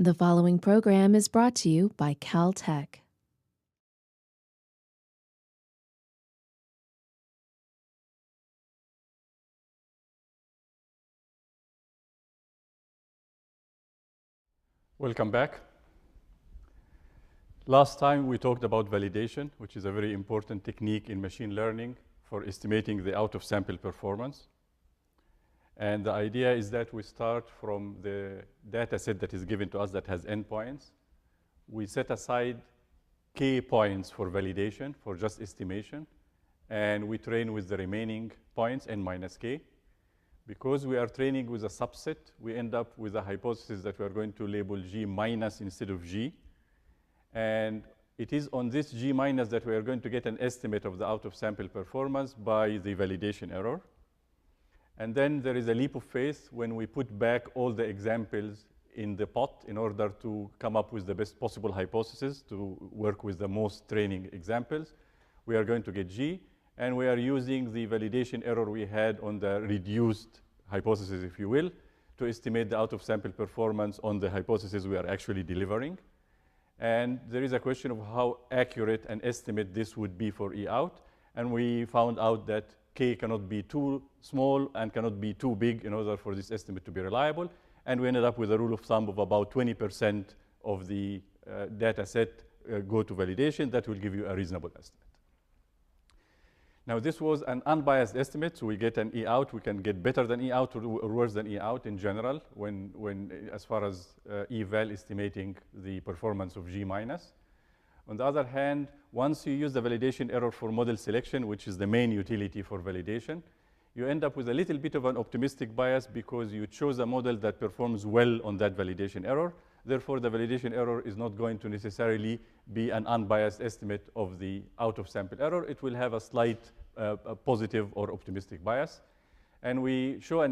The following program is brought to you by Caltech. Welcome back. Last time we talked about validation, which is a very important technique in machine learning for estimating the out-of-sample performance. And the idea is that we start from the data set that is given to us that has endpoints. We set aside k points for validation, for just estimation, and we train with the remaining points, n minus k. Because we are training with a subset, we end up with a hypothesis that we are going to label G minus instead of G. And it is on this G minus that we are going to get an estimate of the out-of-sample performance by the validation error. And then there is a leap of faith when we put back all the examples in the pot in order to come up with the best possible hypothesis to work with the most training examples. We are going to get G, and we are using the validation error we had on the reduced hypothesis, if you will, to estimate the out-of-sample performance on the hypothesis we are actually delivering. And there is a question of how accurate an estimate this would be for E out. And we found out that k cannot be too small and cannot be too big in order for this estimate to be reliable. And we ended up with a rule of thumb of about 20% of the data set go to validation. That will give you a reasonable estimate. Now, this was an unbiased estimate, so we get an E out. We can get better than E out or worse than E out in general as far as eval estimating the performance of G minus. On the other hand, once you use the validation error for model selection, which is the main utility for validation, you end up with a little bit of an optimistic bias because you chose a model that performs well on that validation error. Therefore, the validation error is not going to necessarily be an unbiased estimate of the out-of-sample error. It will have a slight positive or optimistic bias. And we showed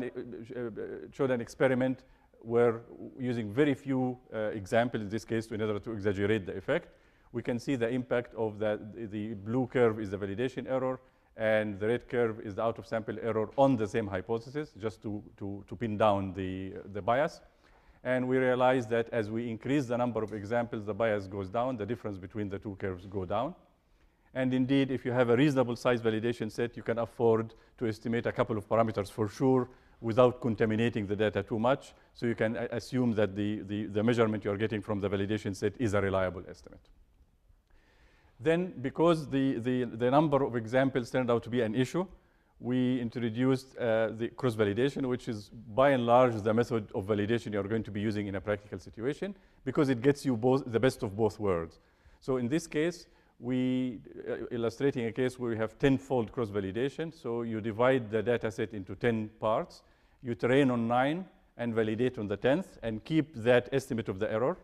an experiment where, using very few examples, in this case, in order to exaggerate the effect, we can see the impact of the blue curve is the validation error, and the red curve is the out-of-sample error on the same hypothesis, just to pin down the bias. And we realized that as we increase the number of examples, the bias goes down, the difference between the two curves go down. And indeed, if you have a reasonable size validation set, you can afford to estimate a couple of parameters for sure without contaminating the data too much. So you can assume that the measurement you're getting from the validation set is a reliable estimate. Then, because the number of examples turned out to be an issue, we introduced the cross-validation, which is by and large the method of validation you're going to be using in a practical situation, because it gets you the best of both worlds. So in this case, we illustrating a case where we have 10-fold cross-validation. So you divide the data set into 10 parts. You train on 9 and validate on the 10th and keep that estimate of the error.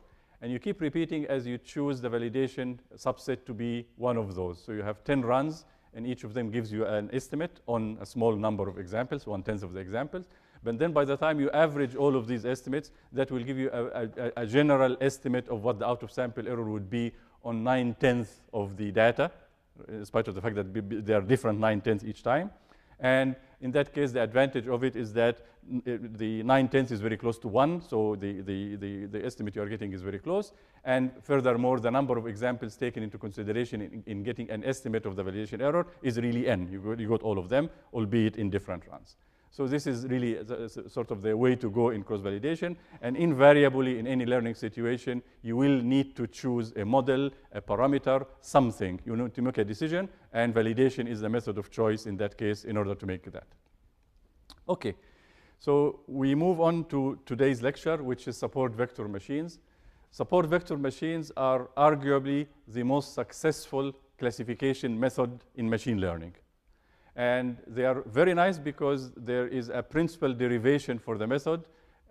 And you keep repeating as you choose the validation subset to be one of those. So you have 10 runs, and each of them gives you an estimate on a small number of examples, 1/10 of the examples. But then by the time you average all of these estimates, that will give you a general estimate of what the out-of-sample error would be on 9/10 of the data, in spite of the fact that they are different 9/10 each time. And in that case, the advantage of it is that the 9/10 is very close to 1, so the estimate you are getting is very close. And furthermore, the number of examples taken into consideration in getting an estimate of the validation error is really n. You got all of them, albeit in different runs. So this is really sort of the way to go in cross-validation. And invariably, in any learning situation, you will need to choose a model, a parameter, something. You need to make a decision, and validation is the method of choice in that case in order to make that. OK, so we move on to today's lecture, which is support vector machines. Support vector machines are arguably the most successful classification method in machine learning. And they are very nice because there is a principal derivation for the method.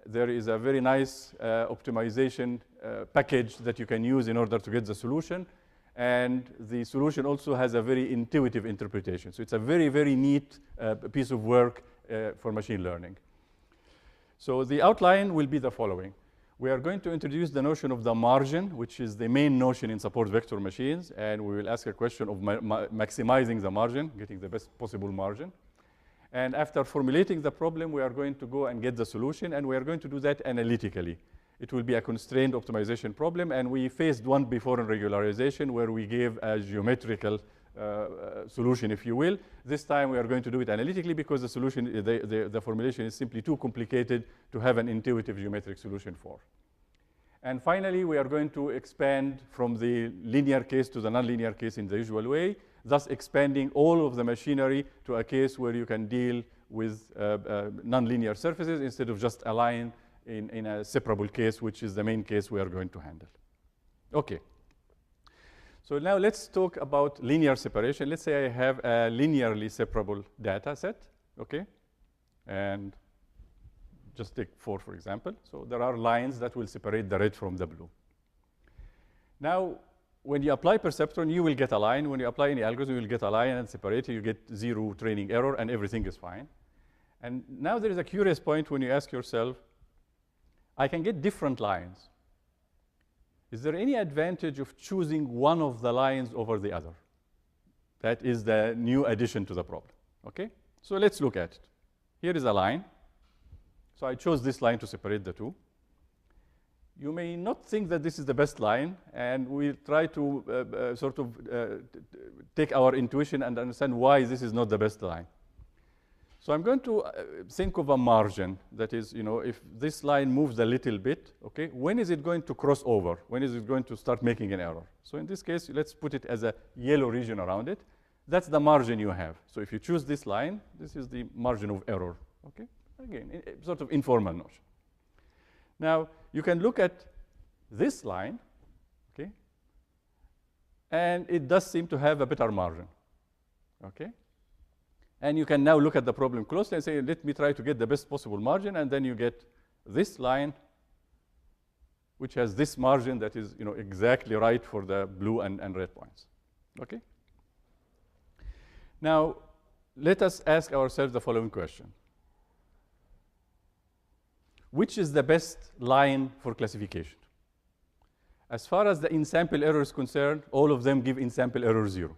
There is a very nice optimization package that you can use in order to get the solution. And the solution also has a very intuitive interpretation. So it's a very, very neat piece of work for machine learning. So the outline will be the following. We are going to introduce the notion of the margin, which is the main notion in support vector machines. And we will ask a question of maximizing the margin, getting the best possible margin. And after formulating the problem, we are going to go and get the solution. And we are going to do that analytically. it will be a constrained optimization problem. And we faced one before in regularization where we gave a geometrical solution, if you will. This time we are going to do it analytically because the solution, the formulation is simply too complicated to have an intuitive geometric solution for. And finally, we are going to expand from the linear case to the nonlinear case in the usual way, thus expanding all of the machinery to a case where you can deal with nonlinear surfaces instead of just a line in a separable case, which is the main case we are going to handle. Okay. So now let's talk about linear separation. Let's say I have a linearly separable data set, okay? And just take 4, for example. So there are lines that will separate the red from the blue. Now, when you apply perceptron, you will get a line. When you apply any algorithm, you will get a line and separate it. You get 0 training error, and everything is fine. And now there is a curious point when you ask yourself, I can get different lines. Is there any advantage of choosing one of the lines over the other? That is the new addition to the problem, okay? So let's look at it. Here is a line. So I chose this line to separate the two. You may not think that this is the best line, and we'll try to take our intuition and understand why this is not the best line. So I'm going to think of a margin. That is, if this line moves a little bit, okay, when is it going to cross over? When is it going to start making an error? So in this case, let's put it as a yellow region around it. That's the margin you have. So if you choose this line, this is the margin of error, okay? Again, sort of informal notion. Now, you can look at this line, okay? And it does seem to have a better margin, okay? And you can now look at the problem closely and say, let me try to get the best possible margin, and then you get this line, which has this margin that is exactly right for the blue and red points, okay? Now, let us ask ourselves the following question. Which is the best line for classification? As far as the in-sample error is concerned, all of them give in-sample error 0.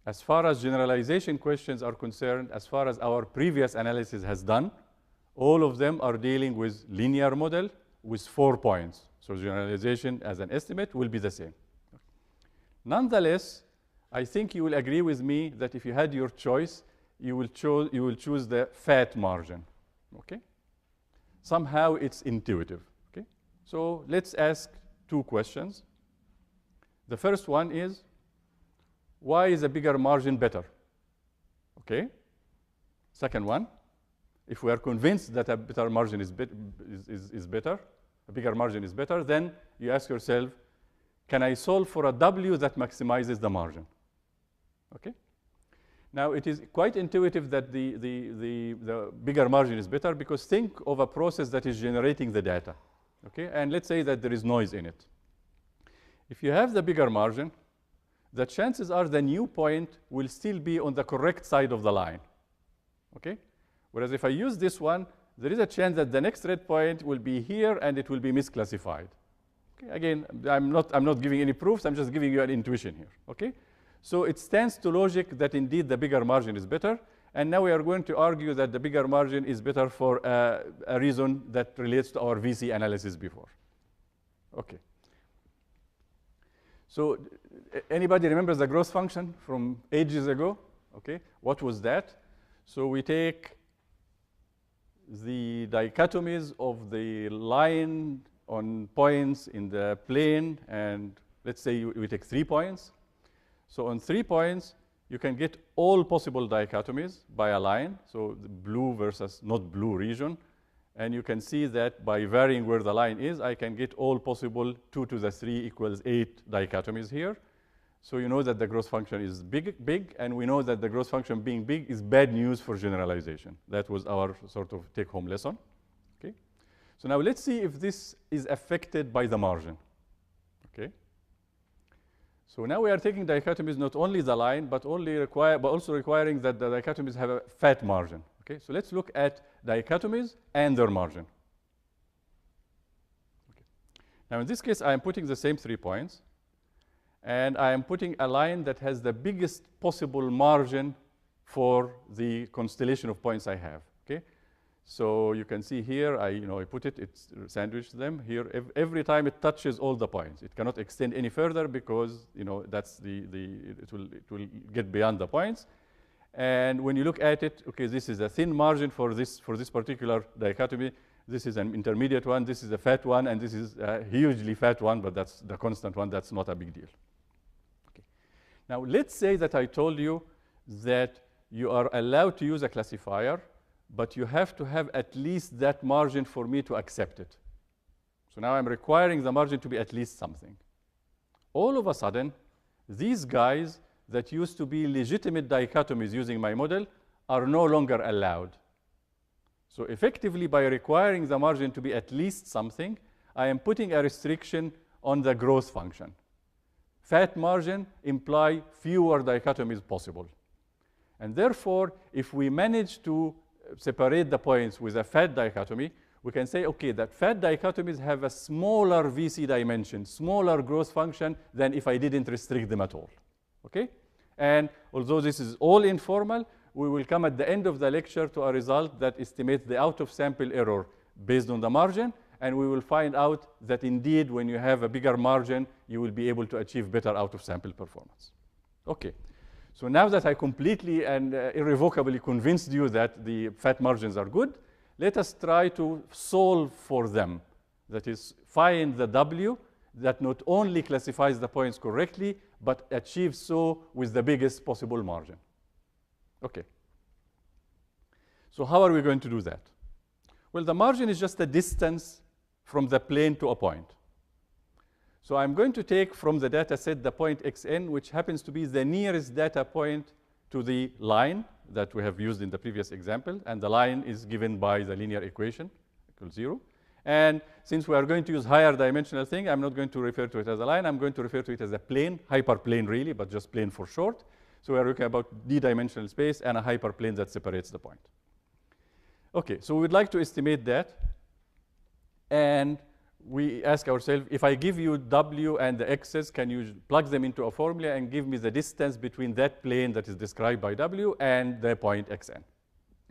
As far as generalization questions are concerned, as far as our previous analysis has done, all of them are dealing with linear model with 4 points. So generalization as an estimate will be the same. Nonetheless, I think you will agree with me that if you had your choice, you will choose the fat margin, okay? Somehow it's intuitive, okay? So let's ask 2 questions. The first one is, why is a bigger margin better? Okay. Second one, if we are convinced that a better margin is better, a bigger margin is better, then you ask yourself, can I solve for a W that maximizes the margin? Okay. Now, it is quite intuitive that the bigger margin is better because think of a process that is generating the data. Okay. And let's say that there is noise in it. If you have the bigger margin, the chances are the new point will still be on the correct side of the line, okay? Whereas if I use this one, there is a chance that the next red point will be here and it will be misclassified. Okay? Again, I'm not giving any proofs, I'm just giving you an intuition here, okay? So it stands to logic that indeed the bigger margin is better, and now we are going to argue that the bigger margin is better for a reason that relates to our VC analysis before, okay? So anybody remembers the growth function from ages ago? Okay, what was that? So we take the dichotomies of the line on points in the plane, and let's say we take 3 points. So on 3 points, you can get all possible dichotomies by a line, so the blue versus not blue region. And you can see that by varying where the line is, I can get all possible 2 to the 3 equals 8 dichotomies here. So you know that the growth function is big, and we know that the growth function being big is bad news for generalization. That was our sort of take-home lesson. Okay. So now let's see if this is affected by the margin. Okay. So now we are taking dichotomies, not only the line, but also requiring that the dichotomies have a fat margin. Okay, so let's look at dichotomies and their margin. Okay. Now in this case, I am putting the same 3 points, and I am putting a line that has the biggest possible margin for the constellation of points I have. Okay, So you can see here, I put it, it's sandwiched them here. Every time it touches all the points, it cannot extend any further because that's it will get beyond the points. And when you look at it, okay, this is a thin margin for this particular dichotomy. This is an intermediate one. This is a fat one, and this is a hugely fat one, but that's the constant one. That's not a big deal. Okay. Now let's say that I told you that you are allowed to use a classifier, but you have to have at least that margin for me to accept it. So now I'm requiring the margin to be at least something. All of a sudden, these guys that used to be legitimate dichotomies using my model are no longer allowed. So effectively, by requiring the margin to be at least something, I am putting a restriction on the growth function. Fat margin imply fewer dichotomies possible. And therefore, if we manage to separate the points with a fat dichotomy, we can say, okay, that fat dichotomies have a smaller VC dimension, smaller growth function than if I didn't restrict them at all. Okay? And although this is all informal, we will come at the end of the lecture to a result that estimates the out-of-sample error based on the margin, and we will find out that indeed, when you have a bigger margin, you will be able to achieve better out-of-sample performance. Okay. So now that I completely and irrevocably convinced you that the fat margins are good, let us try to solve for them. That is, find the W that not only classifies the points correctly, but achieves so with the biggest possible margin. Okay. So how are we going to do that? Well, the margin is just a distance from the plane to a point. So I'm going to take from the data set the point xn, which happens to be the nearest data point to the line that we have used in the previous example. And the line is given by the linear equation equals 0. And since we are going to use higher dimensional thing, I'm not going to refer to it as a line. I'm going to refer to it as a plane, hyperplane really, but just plane for short. So we are looking about d-dimensional space and a hyperplane that separates the point. OK, so we'd like to estimate that. And we ask ourselves, if I give you W and the X's, can you plug them into a formula and give me the distance between that plane that is described by W and the point Xn?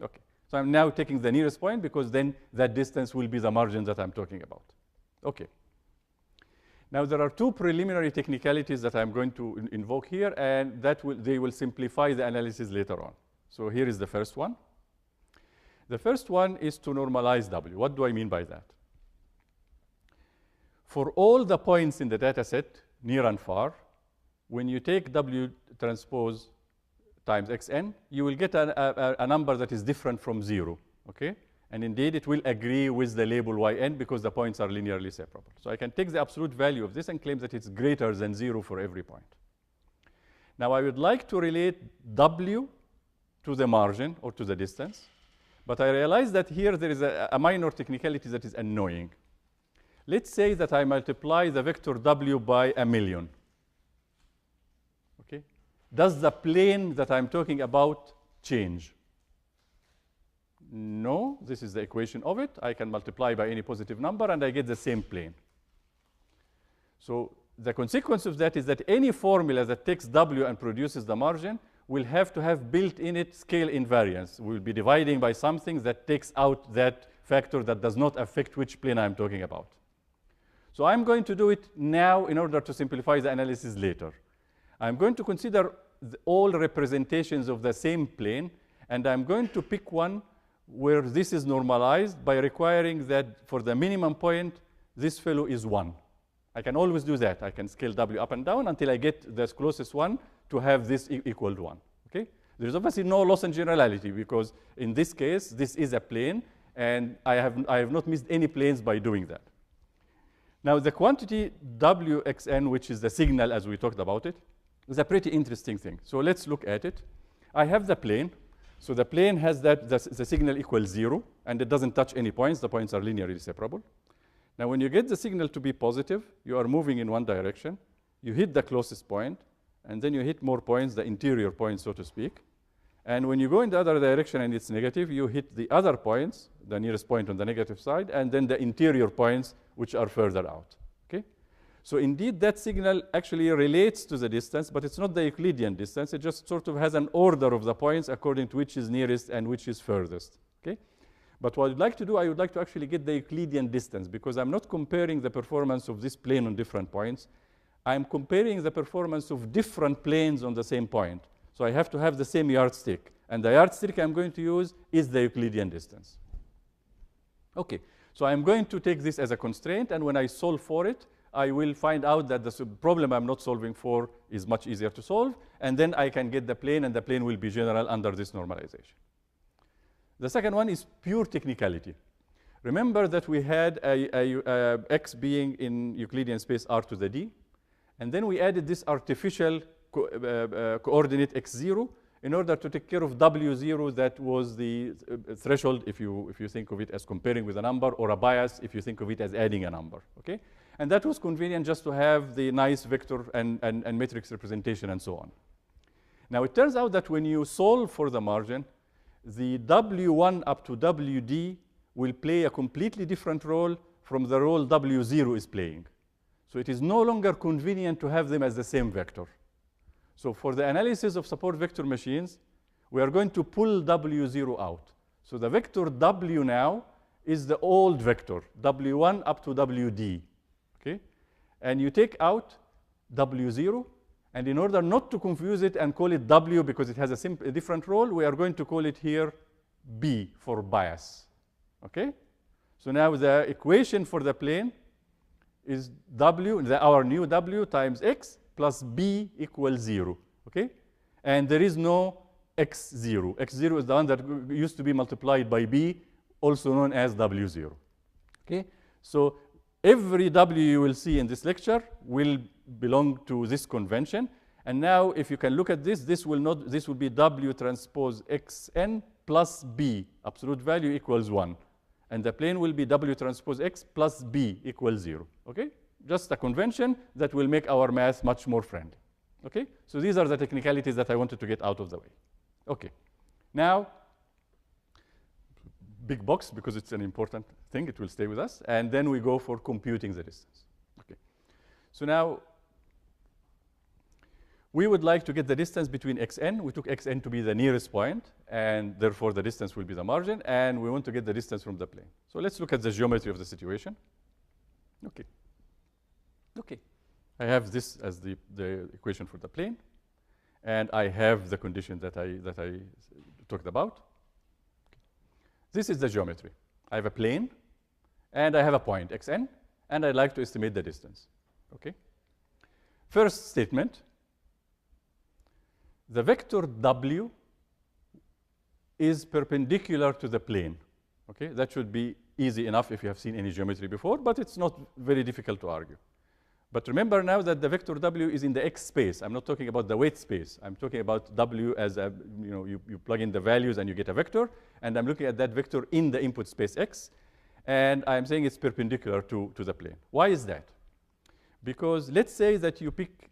OK. So I'm now taking the nearest point because then that distance will be the margin that I'm talking about. OK. Now, there are two preliminary technicalities that I'm going to invoke here, and they will simplify the analysis later on. So here is the first one. The first one is to normalize W. What do I mean by that? For all the points in the data set, near and far, when you take W transpose times xn, you will get a number that is different from 0. Okay? And indeed, it will agree with the label yn because the points are linearly separable. So I can take the absolute value of this and claim that it's greater than 0 for every point. Now, I would like to relate W to the margin or to the distance. But I realize that here there is a minor technicality that is annoying. Let's say that I multiply the vector W by 1,000,000. Okay? Does the plane that I'm talking about change? No, this is the equation of it. I can multiply by any positive number, and I get the same plane. So the consequence of that is that any formula that takes W and produces the margin will have to have built in it scale invariance. We'll be dividing by something that takes out that factor that does not affect which plane I'm talking about. So I'm going to do it now in order to simplify the analysis later. I'm going to consider all representations of the same plane, and I'm going to pick one where this is normalized by requiring that for the minimum point, this fellow is 1. I can always do that. I can scale W up and down until I get the closest one to have this equal to 1. Okay? There's obviously no loss in generality because in this case, this is a plane, and I have not missed any planes by doing that. Now, the quantity Wxn, which is the signal as we talked about it, is a pretty interesting thing. So let's look at it. I have the plane. So the plane has that the signal equals 0, and it doesn't touch any points. The points are linearly separable. Now, when you get the signal to be positive, you are moving in one direction. You hit the closest point, and then you hit more points, the interior points, so to speak. And when you go in the other direction and it's negative, you hit the other points, the nearest point on the negative side, and then the interior points, which are further out. Okay? So indeed, that signal actually relates to the distance, but it's not the Euclidean distance. It just sort of has an order of the points according to which is nearest and which is furthest. Okay? But what I'd like to do, I would like to actually get the Euclidean distance, because I'm not comparing the performance of this plane on different points. I'm comparing the performance of different planes on the same point. So I have to have the same yardstick. And the yardstick I'm going to use is the Euclidean distance. OK, so I'm going to take this as a constraint. And when I solve for it, I will find out that the problem I'm not solving for is much easier to solve. And then I can get the plane, and the plane will be general under this normalization. The second one is pure technicality. Remember that we had x being in Euclidean space r to the d. And then we added this artificial coordinate x0 in order to take care of w0 that was the threshold if you think of it as comparing with a number, or a bias if you think of it as adding a number. Okay? And that was convenient just to have the nice vector and matrix representation and so on. Now, it turns out that when you solve for the margin, the W1 up to WD will play a completely different role from the role W0 is playing. So it is no longer convenient to have them as the same vector. So for the analysis of support vector machines, we are going to pull W0 out. So the vector W now is the old vector, W1 up to WD. Okay? And you take out W0. And in order not to confuse it and call it W because it has a different role, we are going to call it here B for bias. Okay? So now the equation for the plane is W, our new W times X plus B equals 0. Okay? And there is no X0. X0 is the one that used to be multiplied by B, also known as W0. Okay? So every W you will see in this lecture will belong to this convention. And now, if you can look at this, this will be W transpose Xn plus B. Absolute value equals 1. And the plane will be W transpose X plus B equals 0. Okay? Just a convention that will make our math much more friendly. Okay? So these are the technicalities that I wanted to get out of the way. Okay. Now, big box, because it's an important thing. It will stay with us. And then we go for computing the distance. Okay. So now, we would like to get the distance between xn. We took xn to be the nearest point, and therefore the distance will be the margin. And we want to get the distance from the plane. So let's look at the geometry of the situation. Okay. Okay. I have this as the equation for the plane. And I have the condition that I talked about. This is the geometry. I have a plane, and I have a point, xn, and I'd like to estimate the distance. Okay? First statement, the vector W is perpendicular to the plane. Okay? That should be easy enough if you have seen any geometry before, but it's not very difficult to argue. But remember now that the vector W is in the X space. I'm not talking about the weight space. I'm talking about W as a, you plug in the values and you get a vector. And I'm looking at that vector in the input space X. And I'm saying it's perpendicular to the plane. Why is that? Because let's say that you pick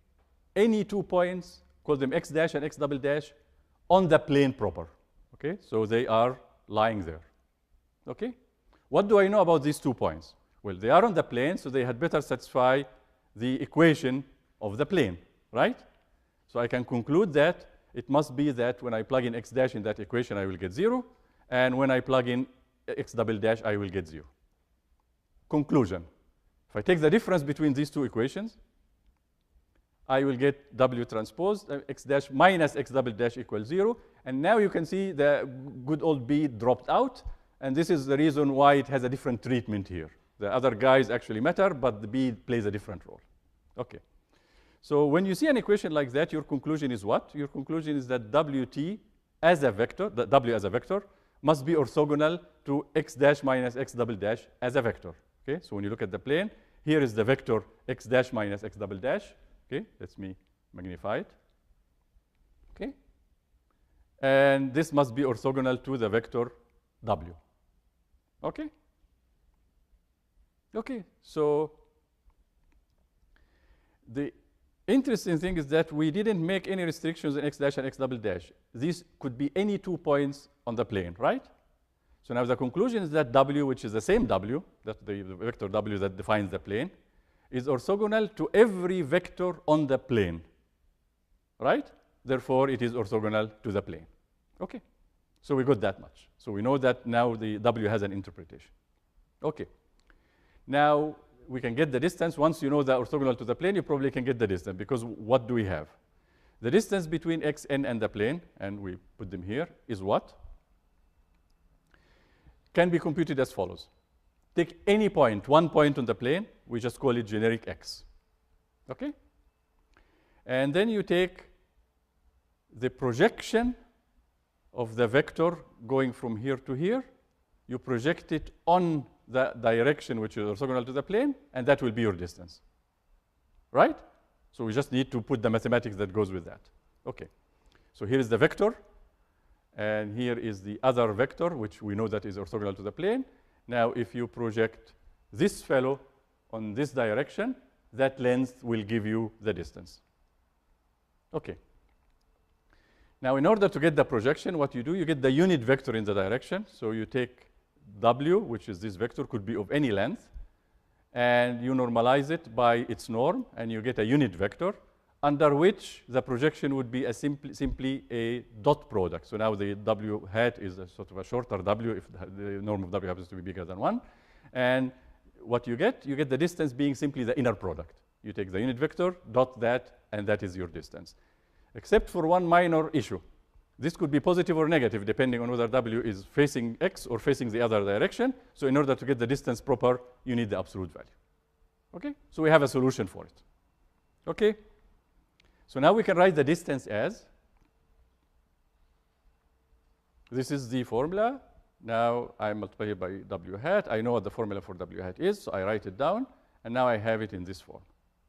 any 2 points, call them X dash and X double dash, on the plane proper. Okay? So they are lying there. Okay? What do I know about these 2 points? Well, they are on the plane, so they had better satisfy the equation of the plane, right? So I can conclude that it must be that when I plug in X dash in that equation, I will get 0. And when I plug in X double dash, I will get 0. Conclusion. If I take the difference between these 2 equations, I will get W transpose X dash minus X double dash equals 0. And now you can see the good old B dropped out. And this is the reason why it has a different treatment here. The other guys actually matter, but the B plays a different role. Okay. So when you see an equation like that, your conclusion is what? Your conclusion is that WT as a vector, the W as a vector, must be orthogonal to X dash minus X double dash as a vector. Okay. So when you look at the plane, here is the vector X dash minus X double dash. Okay. Let me magnify it. Okay. And this must be orthogonal to the vector W. Okay. Okay, so the interesting thing is that we didn't make any restrictions in X dash and X double dash. These could be any 2 points on the plane, right? So now the conclusion is that W, which is the same W, that the vector W that defines the plane, is orthogonal to every vector on the plane, right? Therefore, it is orthogonal to the plane. Okay, So we got that much. So we know that now the W has an interpretation. Okay. Now we can get the distance. Once you know the orthogonal to the plane, you probably can get the distance, because what do we have? The distance between xn and the plane, and we put them here, is what? Can be computed as follows. Take any point, one point on the plane, we just call it generic x. Okay? And then you take the projection of the vector going from here to here, you project it on the direction which is orthogonal to the plane, and that will be your distance. Right? So we just need to put the mathematics that goes with that. Okay. So here is the vector, and here is the other vector, which we know that is orthogonal to the plane. Now, if you project this fellow on this direction, that length will give you the distance. Okay. Now, in order to get the projection, what you do, you get the unit vector in the direction. So you take W, which is this vector, could be of any length, and you normalize it by its norm, and you get a unit vector, under which the projection would be simply a dot product. So now the W hat is a sort of a shorter W if the norm of W happens to be bigger than 1. And what you get the distance being simply the inner product. You take the unit vector, dot that, and that is your distance. Except for one minor issue. This could be positive or negative, depending on whether W is facing X or facing the other direction. So in order to get the distance proper, you need the absolute value. Okay? So we have a solution for it. Okay? So now we can write the distance as, this is the formula. Now I multiply it by W hat. I know what the formula for W hat is, so I write it down. And now I have it in this form.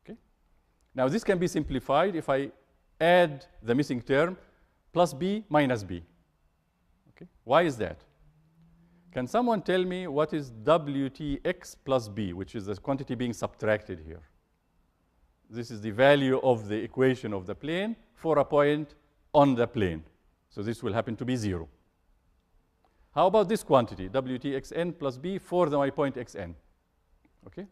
Okay? Now this can be simplified if I add the missing term plus b minus b. Okay? Why is that? Can someone tell me what is WTX plus b, which is the quantity being subtracted here? This is the value of the equation of the plane for a point on the plane. So this will happen to be 0. How about this quantity, WTXN plus b for my point xn? Okay?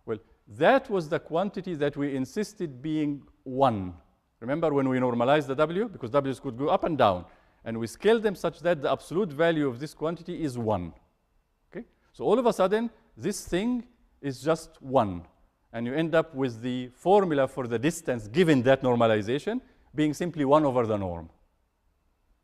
Well, that was the quantity that we insisted being 1. Remember when we normalized the W? Because W's could go up and down. And we scaled them such that the absolute value of this quantity is 1. Okay? So all of a sudden, this thing is just 1. And you end up with the formula for the distance given that normalization being simply 1 over the norm.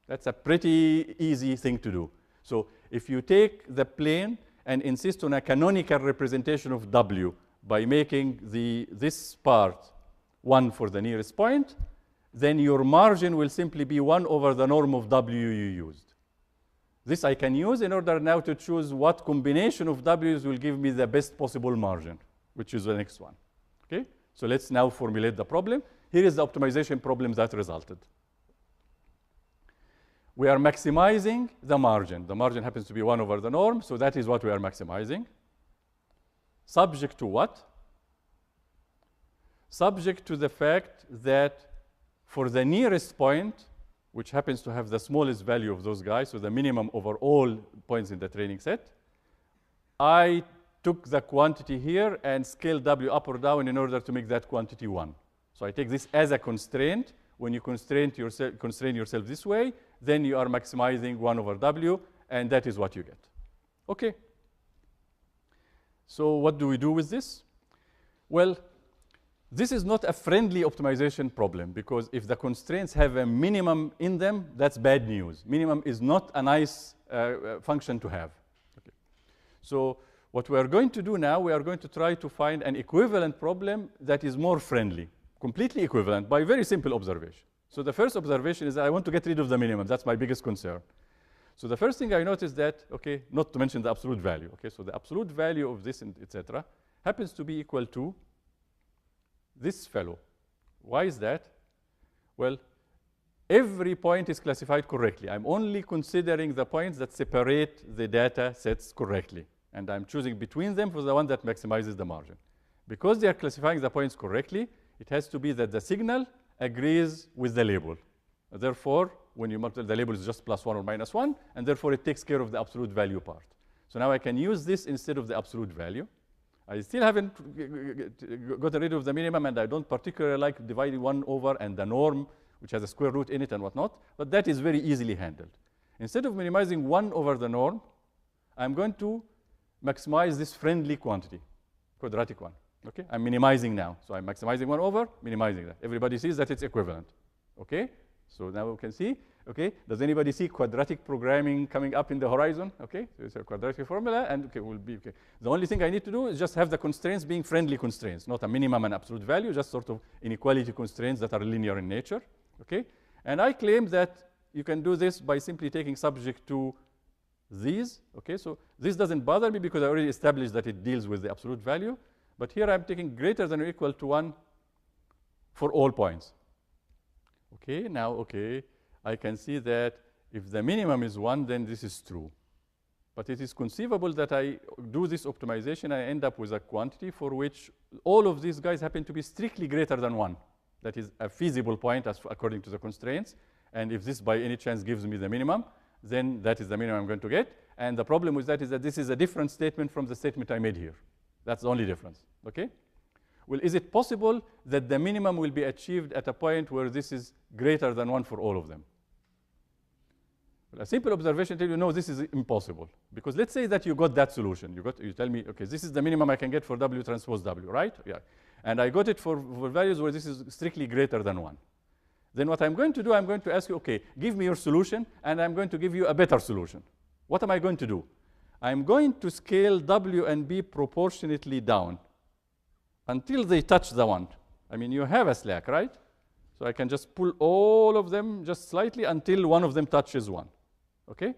That's a pretty easy thing to do. So if you take the plane and insist on a canonical representation of W by making this part 1 for the nearest point, then your margin will simply be 1 over the norm of W you used. This I can use in order now to choose what combination of W's will give me the best possible margin, which is the next one. Okay? So let's now formulate the problem. Here is the optimization problem that resulted. We are maximizing the margin. The margin happens to be 1 over the norm, so that is what we are maximizing. Subject to what? Subject to the fact that for the nearest point, which happens to have the smallest value of those guys, so the minimum over all points in the training set, I took the quantity here and scaled W up or down in order to make that quantity 1. So I take this as a constraint. When you constrain yourself this way, then you are maximizing 1 over W, and that is what you get. Okay. So what do we do with this? Well, this is not a friendly optimization problem, because if the constraints have a minimum in them, that's bad news. Minimum is not a nice function to have. Okay. So what we are going to do now, we are going to try to find an equivalent problem that is more friendly, completely equivalent by very simple observation. So the first observation is that I want to get rid of the minimum. That's my biggest concern. So the first thing I noticed that, okay, not to mention the absolute value. Okay, so the absolute value of this, etc., happens to be equal to this fellow. Why is that? Well, every point is classified correctly. I'm only considering the points that separate the data sets correctly. And I'm choosing between them for the one that maximizes the margin. Because they are classifying the points correctly, it has to be that the signal agrees with the label. Therefore, when you multiply, the label is just +1 or -1, and therefore it takes care of the absolute value part. So now I can use this instead of the absolute value. I still haven't gotten rid of the minimum, and I don't particularly like dividing 1 over and the norm, which has a square root in it and whatnot, but that is very easily handled. Instead of minimizing 1 over the norm, I'm going to maximize this friendly quantity, quadratic one. Okay, I'm minimizing now. So I'm maximizing 1 over, minimizing that. Everybody sees that it's equivalent. Okay, so now we can see. Okay, does anybody see quadratic programming coming up in the horizon? Okay, so it's a quadratic formula, and okay, will be okay. The only thing I need to do is just have the constraints being friendly constraints, not a minimum and absolute value, just sort of inequality constraints that are linear in nature. Okay, and I claim that you can do this by simply taking subject to these. Okay, so this doesn't bother me because I already established that it deals with the absolute value. But here I'm taking greater than or equal to 1 for all points. Okay, now, okay, I can see that if the minimum is 1, then this is true. But it is conceivable that I do this optimization and I end up with a quantity for which all of these guys happen to be strictly greater than 1. That is a feasible point according to the constraints. And if this by any chance gives me the minimum, then that is the minimum I'm going to get. And the problem with that is that this is a different statement from the statement I made here. That's the only difference. Okay? Well, is it possible that the minimum will be achieved at a point where this is greater than 1 for all of them? Well, a simple observation tells you, no, this is impossible. Because let's say that you got that solution. You tell me, okay, this is the minimum I can get for W transpose W, right? Yeah. And I got it for values where this is strictly greater than 1. Then what I'm going to do, I'm going to ask you, okay, give me your solution, and I'm going to give you a better solution. What am I going to do? I'm going to scale W and B proportionately down until they touch the 1. I mean, you have a slack, right? So I can just pull all of them just slightly until one of them touches 1. Okay?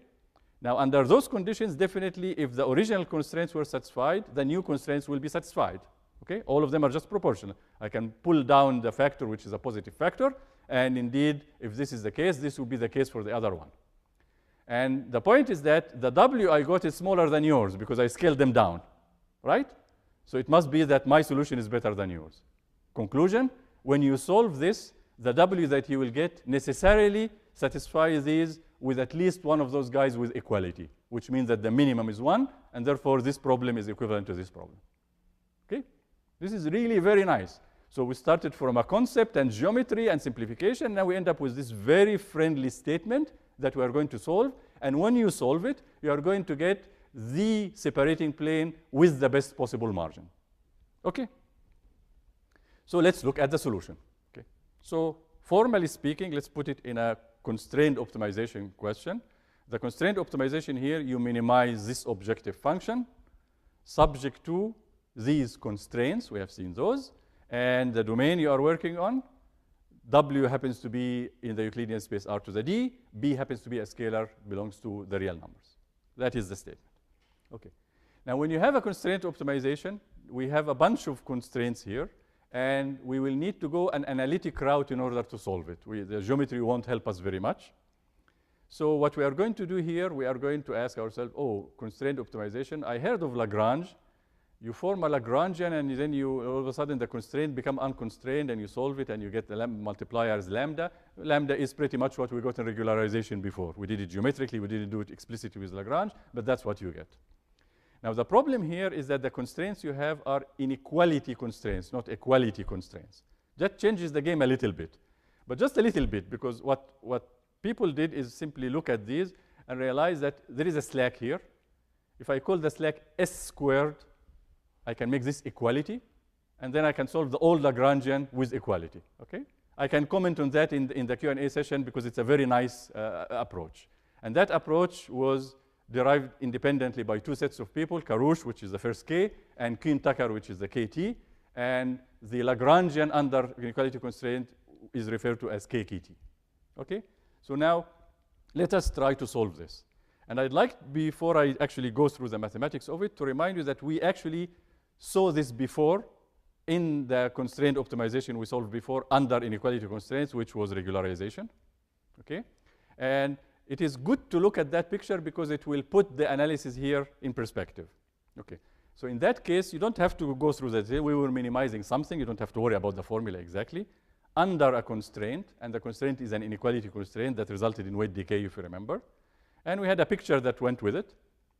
Now, under those conditions, definitely, if the original constraints were satisfied, the new constraints will be satisfied. Okay? All of them are just proportional. I can pull down the factor, which is a positive factor. And indeed, if this is the case, this will be the case for the other one. And the point is that the W I got is smaller than yours because I scaled them down, right? So it must be that my solution is better than yours. Conclusion, when you solve this, the W that you will get necessarily satisfies these with at least one of those guys with equality, which means that the minimum is 1, and therefore this problem is equivalent to this problem. Okay? This is really very nice. So we started from a concept and geometry and simplification. Now we end up with this very friendly statement that we are going to solve. And when you solve it, you are going to get the separating plane with the best possible margin. Okay? So let's look at the solution. Okay? So formally speaking, let's put it in a constrained optimization question. The constrained optimization here, you minimize this objective function subject to these constraints. We have seen those. And the domain you are working on, W happens to be in the Euclidean space R to the D. B happens to be a scalar, belongs to the real numbers. That is the statement. Okay. Now, when you have a constraint optimization, we have a bunch of constraints here. And we will need to go an analytic route in order to solve it. The geometry won't help us very much. So what we are going to do here, we are going to ask ourselves, oh, constraint optimization. I heard of Lagrange. You form a Lagrangian, and then you all of a sudden the constraint become unconstrained, and you solve it, and you get the multiplier as lambda. Lambda is pretty much what we got in regularization before. We did it geometrically. We didn't do it explicitly with Lagrange, but that's what you get. Now, the problem here is that the constraints you have are inequality constraints, not equality constraints. That changes the game a little bit, but just a little bit, because what people did is simply look at these and realize that there is a slack here. If I call the slack S squared, I can make this equality, and then I can solve the old Lagrangian with equality. Okay? I can comment on that in the Q&A session because it's a very nice approach. And that approach was derived independently by two sets of people, Karouche, which is the first K, and Kuehn-Tucker, which is the KT. And the Lagrangian under inequality constraint is referred to as KKT. Okay? So now, let us try to solve this. And I'd like, before I actually go through the mathematics of it, to remind you that we actually saw this before in the constraint optimization we solved before under inequality constraints, which was regularization. Okay? And it is good to look at that picture because it will put the analysis here in perspective. Okay. So in that case, you don't have to go through that. We were minimizing something. You don't have to worry about the formula exactly. Under a constraint, and the constraint is an inequality constraint that resulted in weight decay, if you remember. And we had a picture that went with it.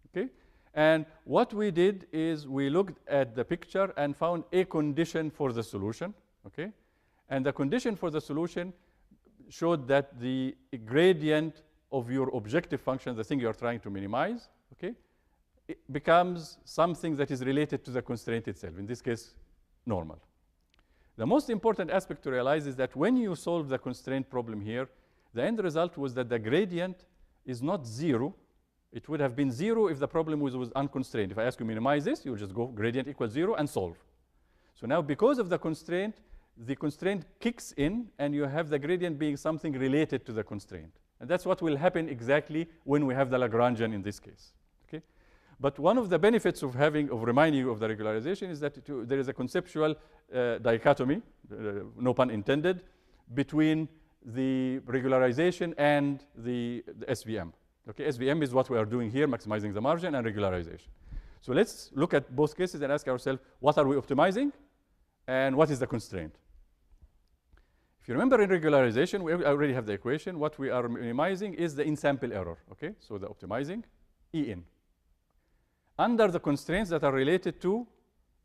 Okay? And what we did is we looked at the picture and found a condition for the solution. Okay? And the condition for the solution showed that the gradient of your objective function, the thing you're trying to minimize, okay, it becomes something that is related to the constraint itself, in this case, normal. The most important aspect to realize is that when you solve the constraint problem here, the end result was that the gradient is not 0. It would have been 0 if the problem was unconstrained. If I ask you to minimize this, you'll just go gradient equals 0 and solve. So now, because of the constraint kicks in, and you have the gradient being something related to the constraint. And that's what will happen exactly when we have the Lagrangian in this case. Okay? But one of the benefits of reminding you of the regularization is that there is a conceptual dichotomy, no pun intended, between the regularization and the SVM. Okay, SVM is what we are doing here, maximizing the margin, and regularization. So let's look at both cases and ask ourselves, what are we optimizing, and what is the constraint? If you remember in regularization, we already have the equation. What we are minimizing is the in-sample error. Okay, so the optimizing E in. Under the constraints that are related to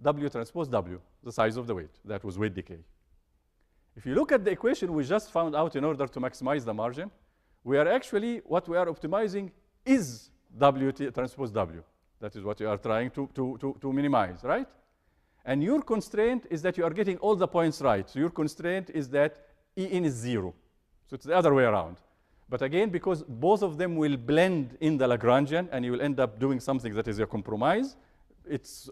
W transpose W, the size of the weight. That was weight decay. If you look at the equation we just found out in order to maximize the margin, we are actually, what we are optimizing is W transpose W. That is what you are trying to minimize, right? And your constraint is that you are getting all the points right. So your constraint is that E in is 0. So it's the other way around. But again, because both of them will blend in the Lagrangian, and you will end up doing something that is a compromise, it's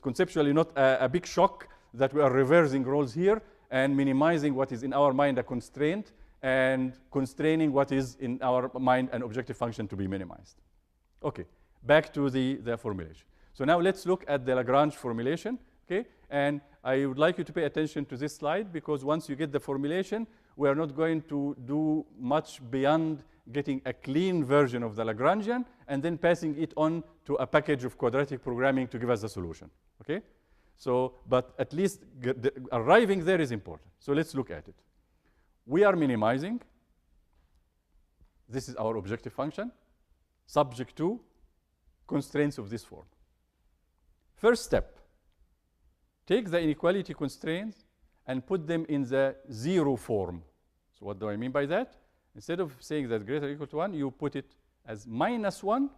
conceptually not a big shock that we are reversing roles here and minimizing what is in our mind a constraint and constraining what is in our mind an objective function to be minimized. Okay, back to the formulation. So now let's look at the Lagrange formulation, okay? And I would like you to pay attention to this slide, because once you get the formulation, we are not going to do much beyond getting a clean version of the Lagrangian and then passing it on to a package of quadratic programming to give us the solution, okay? So, but at least arriving there is important. So let's look at it. We are minimizing. This is our objective function, subject to constraints of this form. First step, take the inequality constraints and put them in the 0 form. So what do I mean by that? Instead of saying that greater or equal to 1, you put it as -1,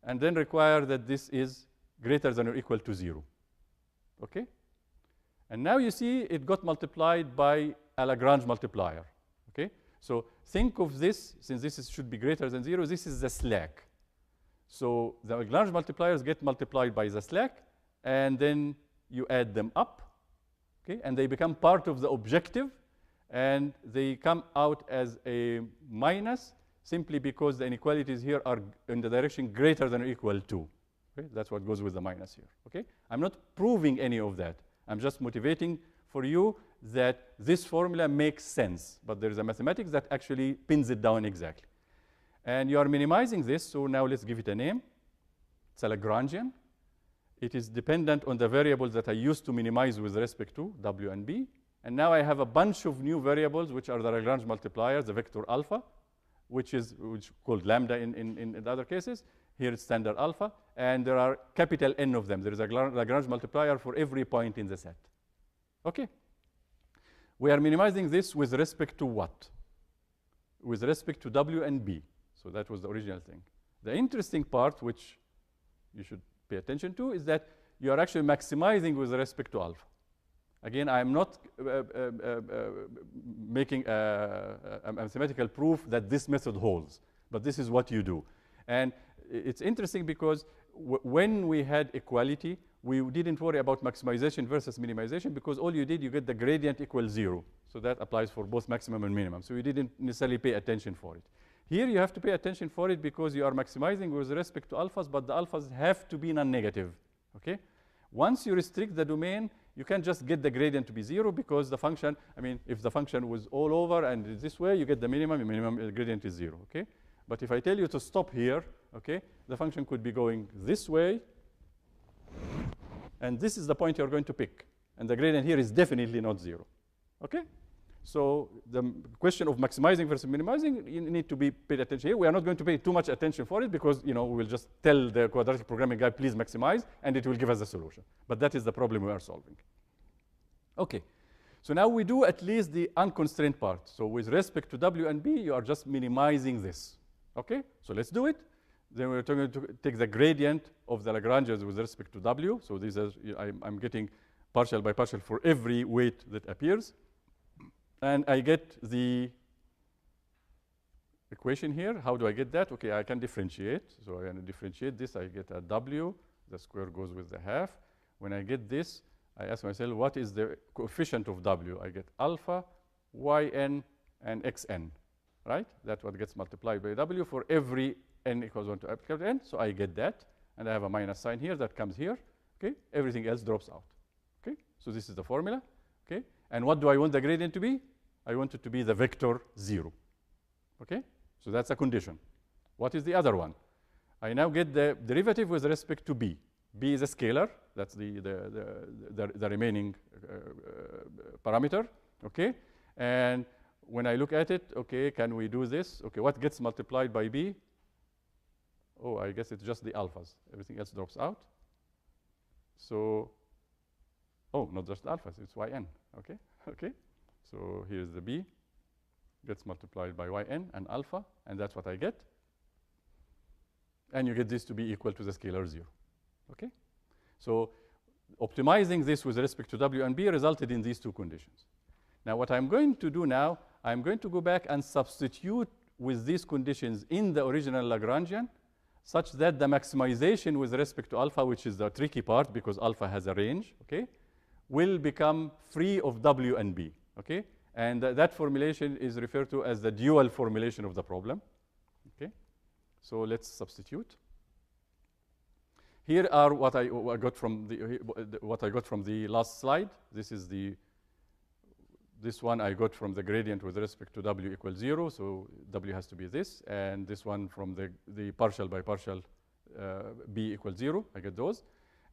and then require that this is greater than or equal to 0. Okay? And now you see it got multiplied by a Lagrange multiplier. Okay? So think of this, since this should be greater than 0, this is the slack. So the Lagrange multipliers get multiplied by the slack, and then you add them up, okay? And they become part of the objective, and they come out as a minus simply because the inequalities here are in the direction greater than or equal to. Okay? That's what goes with the minus here. Okay? I'm not proving any of that. I'm just motivating for you that this formula makes sense, but there is a mathematics that actually pins it down exactly. And you are minimizing this, so now let's give it a name. It's a Lagrangian. It is dependent on the variables that I used to minimize with respect to W and B. And now I have a bunch of new variables, which are the Lagrange multipliers, the vector alpha, which called lambda in the other cases. Here it's standard alpha. And there are capital N of them. There is a Lagrange multiplier for every point in the set. Okay? We are minimizing this with respect to what? With respect to W and B. So that was the original thing. The interesting part, which you should pay attention to, is that you are actually maximizing with respect to alpha. Again, I am not making a mathematical proof that this method holds, but this is what you do. And it's interesting because when we had equality, we didn't worry about maximization versus minimization, because all you did, you get the gradient equals 0. So that applies for both maximum and minimum. So you didn't necessarily pay attention for it. Here you have to pay attention for it because you are maximizing with respect to alphas, but the alphas have to be non-negative. Okay? Once you restrict the domain, you can't just get the gradient to be 0, because the function, I mean, if the function was all over and this way, you get the minimum gradient is 0. Okay? But if I tell you to stop here, okay, the function could be going this way, and this is the point you're going to pick. And the gradient here is definitely not 0. Okay? So the question of maximizing versus minimizing, you need to be paid attention here. We are not going to pay too much attention for it, because we will just tell the quadratic programming guy, please maximize, and it will give us the solution. But that is the problem we are solving. Okay. So now we do at least the unconstrained part. So with respect to W and B, you are just minimizing this. Okay? So let's do it. Then we're going to take the gradient of the Lagrangians with respect to W. So this is, I'm getting partial by partial for every weight that appears. And I get the equation here. How do I get that? Okay, I can differentiate. So I'm going to differentiate this. I get a W. The square goes with the half. When I get this, I ask myself, what is the coefficient of W? I get alpha, yn, and xn, right? That's what gets multiplied by W for every n equals 1 to capital N. So I get that. And I have a minus sign here that comes here. Okay? Everything else drops out. Okay? So this is the formula. Okay? And what do I want the gradient to be? I want it to be the vector 0. Okay? So that's a condition. What is the other one? I now get the derivative with respect to B. B is a scalar. That's the remaining parameter. Okay? And when I look at it, okay, can we do this? Okay, what gets multiplied by B? Oh, I guess it's just the alphas. Everything else drops out. So, oh, not just alphas, it's yn. Okay? Okay? So here's the B. Gets multiplied by yn and alpha, and that's what I get. And you get this to be equal to the scalar 0. Okay? So optimizing this with respect to W and B resulted in these two conditions. Now what I'm going to do now, I'm going to go back and substitute with these conditions in the original Lagrangian such that the maximization with respect to alpha, which is the tricky part because alpha has a range, okay, will become free of W and B. Okay? And that formulation is referred to as the dual formulation of the problem. Okay? So let's substitute. Here are what I got from the last slide. This is this one I got from the gradient with respect to W equals 0. So W has to be this. And this one from the partial by partial B equals 0. I get those.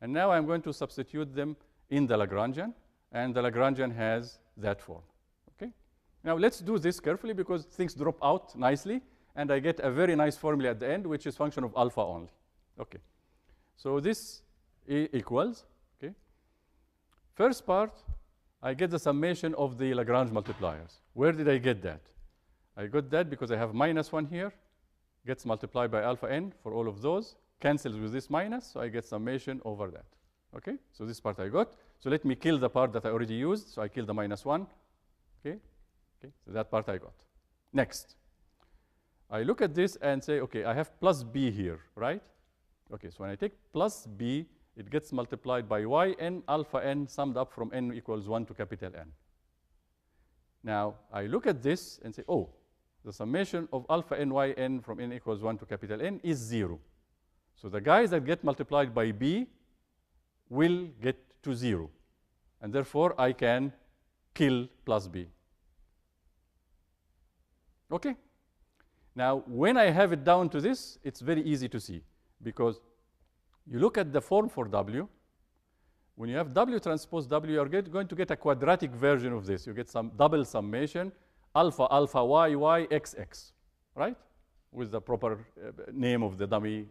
And now I'm going to substitute them in the Lagrangian. And the Lagrangian has that form. Okay? Now let's do this carefully because things drop out nicely. And I get a very nice formula at the end, which is function of alpha only. Okay. So this equals, okay. First part, I get the summation of the Lagrange multipliers. Where did I get that? I got that because I have minus 1 here, gets multiplied by alpha n for all of those, cancels with this minus, so I get summation over that. Okay, so this part I got. So let me kill the part that I already used. So I kill the minus 1. Okay, okay, so that part I got. Next, I look at this and say, okay, I have plus b here, right? Okay, so when I take plus b, it gets multiplied by yn alpha n summed up from n equals 1 to capital N. Now, I look at this and say, oh, the summation of alpha n yn from n equals 1 to capital N is 0. So the guys that get multiplied by b will get to 0. And therefore, I can kill plus b. Okay? Now, when I have it down to this, it's very easy to see. Because you look at the form for W, when you have W transpose W, you're going to get a quadratic version of this. You get some double summation, alpha, alpha, y, x, x, right? With the proper name of the dummy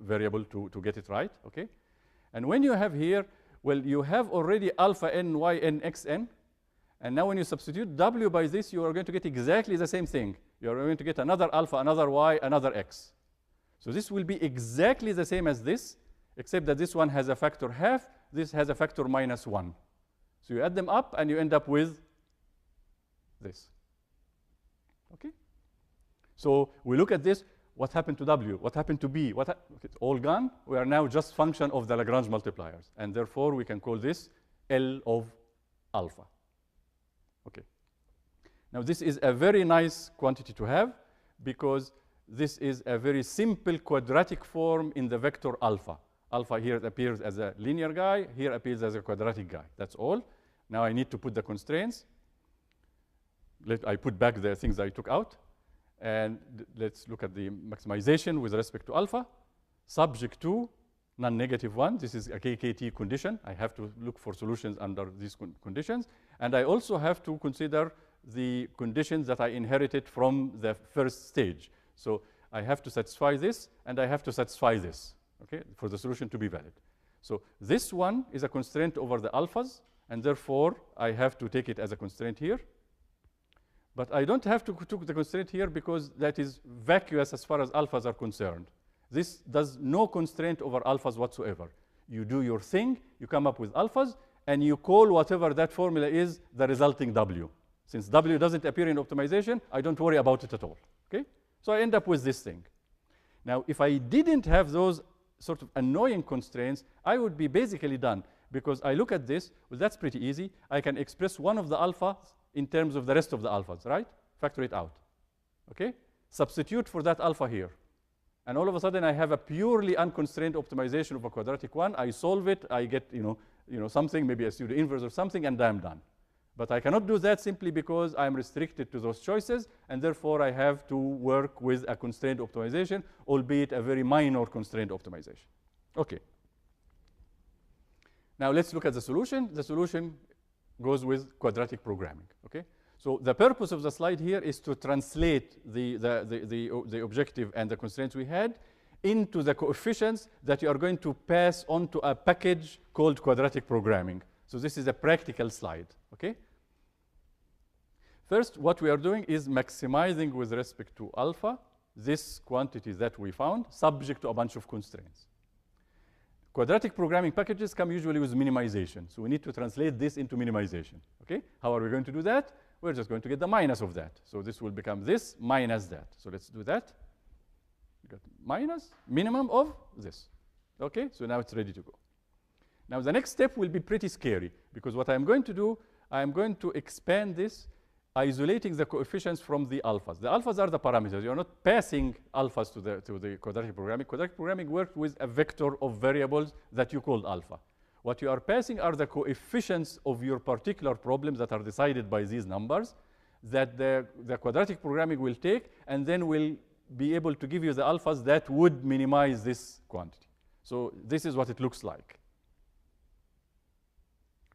variable to get it right, okay? And when you have here, well, you have already alpha n, y, n, x, n. And now when you substitute W by this, you are going to get exactly the same thing. You are going to get another alpha, another y, another x. So this will be exactly the same as this, except that this one has a factor half, this has a factor minus 1. So you add them up, and you end up with this. Okay? So we look at this. What happened to W? What happened to B? Okay, it's all gone. We are now just function of the Lagrange multipliers. And therefore, we can call this L of alpha. Okay. Now, this is a very nice quantity to have because this is a very simple quadratic form in the vector alpha. Alpha here appears as a linear guy. Here appears as a quadratic guy. That's all. Now I need to put the constraints. I put back the things I took out. And let's look at the maximization with respect to alpha. Subject to non-negative 1. This is a KKT condition. I have to look for solutions under these conditions. And I also have to consider the conditions that I inherited from the first stage. So I have to satisfy this, and I have to satisfy this, okay, for the solution to be valid. So this one is a constraint over the alphas, And therefore, I have to take it as a constraint here. But I don't have to take the constraint here because that is vacuous as far as alphas are concerned. This does no constraint over alphas whatsoever. You do your thing, you come up with alphas, and you call whatever that formula is the resulting W. Since W doesn't appear in optimization, I don't worry about it at all. Okay? So I end up with this thing. Now, if I didn't have those sort of annoying constraints, I would be basically done. Because I look at this, well, that's pretty easy. I can express one of the alphas in terms of the rest of the alphas, right? Factor it out. Okay? Substitute for that alpha here. And all of a sudden, I have a purely unconstrained optimization of a quadratic one. I solve it. I get something, maybe a pseudo inverse or something, and I'm done. But I cannot do that simply because I'm restricted to those choices, and therefore I have to work with a constrained optimization, albeit a very minor constrained optimization. Okay. Now let's look at the solution. The solution goes with quadratic programming. Okay. So the purpose of the slide here is to translate the objective and the constraints we had into the coefficients that you are going to pass on to a package called quadratic programming. So this is a practical slide. Okay. First, what we are doing is maximizing with respect to alpha this quantity that we found, subject to a bunch of constraints. Quadratic programming packages come usually with minimization. So we need to translate this into minimization. Okay? How are we going to do that? We're just going to get the minus of that. So this will become this minus that. So let's do that. We got minus minimum of this. Okay? So now it's ready to go. Now the next step will be pretty scary, because what I'm going to do, I'm going to expand this, isolating the coefficients from the alphas. The alphas are the parameters. You're not passing alphas to the quadratic programming. Quadratic programming works with a vector of variables that you call alpha. What you are passing are the coefficients of your particular problems that are decided by these numbers that the quadratic programming will take, and then will be able to give you the alphas that would minimize this quantity. So this is what it looks like.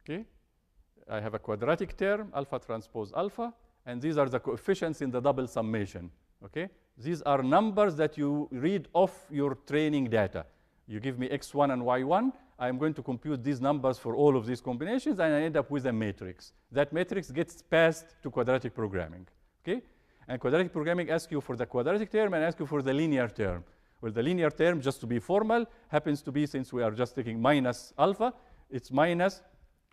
Okay? I have a quadratic term, alpha transpose alpha, and these are the coefficients in the double summation. Okay? These are numbers that you read off your training data. You give me x1 and y1, I'm going to compute these numbers for all of these combinations, and I end up with a matrix. That matrix gets passed to quadratic programming. Okay? And quadratic programming asks you for the quadratic term and asks you for the linear term. Well, the linear term, just to be formal, happens to be, since we are just taking minus alpha, it's minus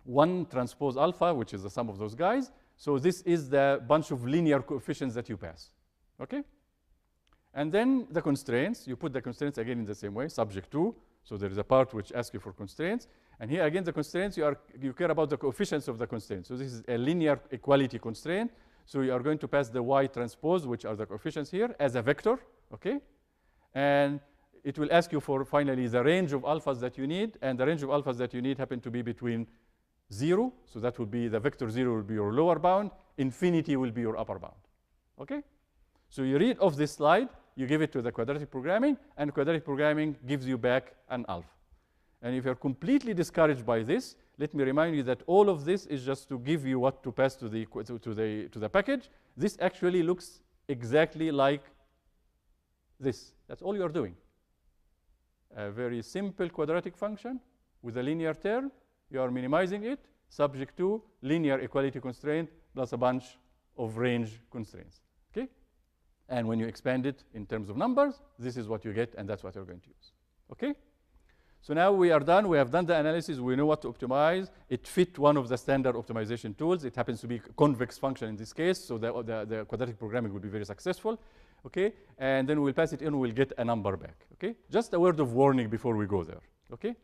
1 transpose alpha, which is the sum of those guys. So this is the bunch of linear coefficients that you pass. Okay? And then the constraints, you put the constraints again in the same way, subject to. So there is a part which asks you for constraints. And here again, the constraints, you care about the coefficients of the constraints. So this is a linear equality constraint. So you are going to pass the y transpose, which are the coefficients here, as a vector. Okay? And it will ask you for, finally, the range of alphas that you need. And the range of alphas that you need happen to be between 0. So that would be, the vector 0 will be your lower bound. Infinity will be your upper bound. Okay? So you read off this slide, you give it to the quadratic programming, and quadratic programming gives you back an alpha. And if you're completely discouraged by this, let me remind you that all of this is just to give you what to pass to the package. This actually looks exactly like this. That's all you're doing. A very simple quadratic function with a linear term. You are minimizing it, subject to linear equality constraint plus a bunch of range constraints. Okay? And when you expand it in terms of numbers, this is what you get, and that's what you're going to use. Okay? So now we are done. We have done the analysis. We know what to optimize. It fit one of the standard optimization tools. It happens to be a convex function in this case, so the quadratic programming will be very successful. Okay? And then we'll pass it in. We'll get a number back. Okay? Just a word of warning before we go there. Okay?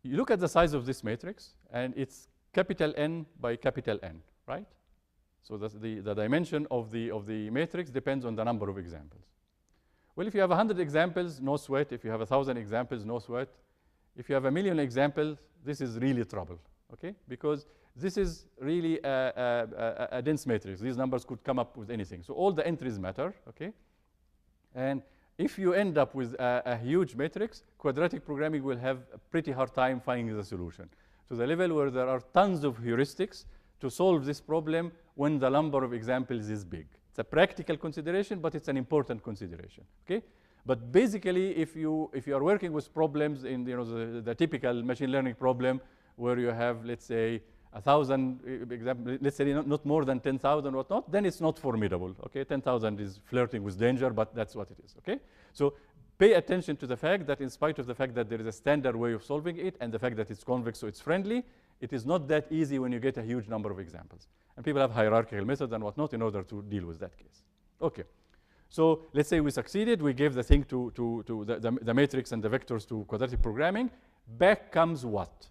You look at the size of this matrix, and it's capital N by capital N, right? So the dimension of the matrix depends on the number of examples. Well, if you have 100 examples, no sweat. If you have 1,000 examples, no sweat. If you have 1,000,000 examples, this is really trouble, okay? Because this is really a dense matrix. These numbers could come up with anything. So all the entries matter, okay? And if you end up with a huge matrix, quadratic programming will have a pretty hard time finding the solution. To the level where there are tons of heuristics to solve this problem when the number of examples is big. It's a practical consideration, but it's an important consideration. Okay? But basically, if you are working with problems in the typical machine learning problem where you have, let's say, 1,000, let's say not more than 10,000 or whatnot, then it's not formidable, okay? 10,000 is flirting with danger, but that's what it is, okay? So pay attention to the fact that in spite of the fact that there is a standard way of solving it and the fact that it's convex, so it's friendly, it is not that easy when you get a huge number of examples. And people have hierarchical methods and whatnot in order to deal with that case. Okay, so let's say we succeeded. We gave the thing to the matrix and the vectors to quadratic programming. Back comes what?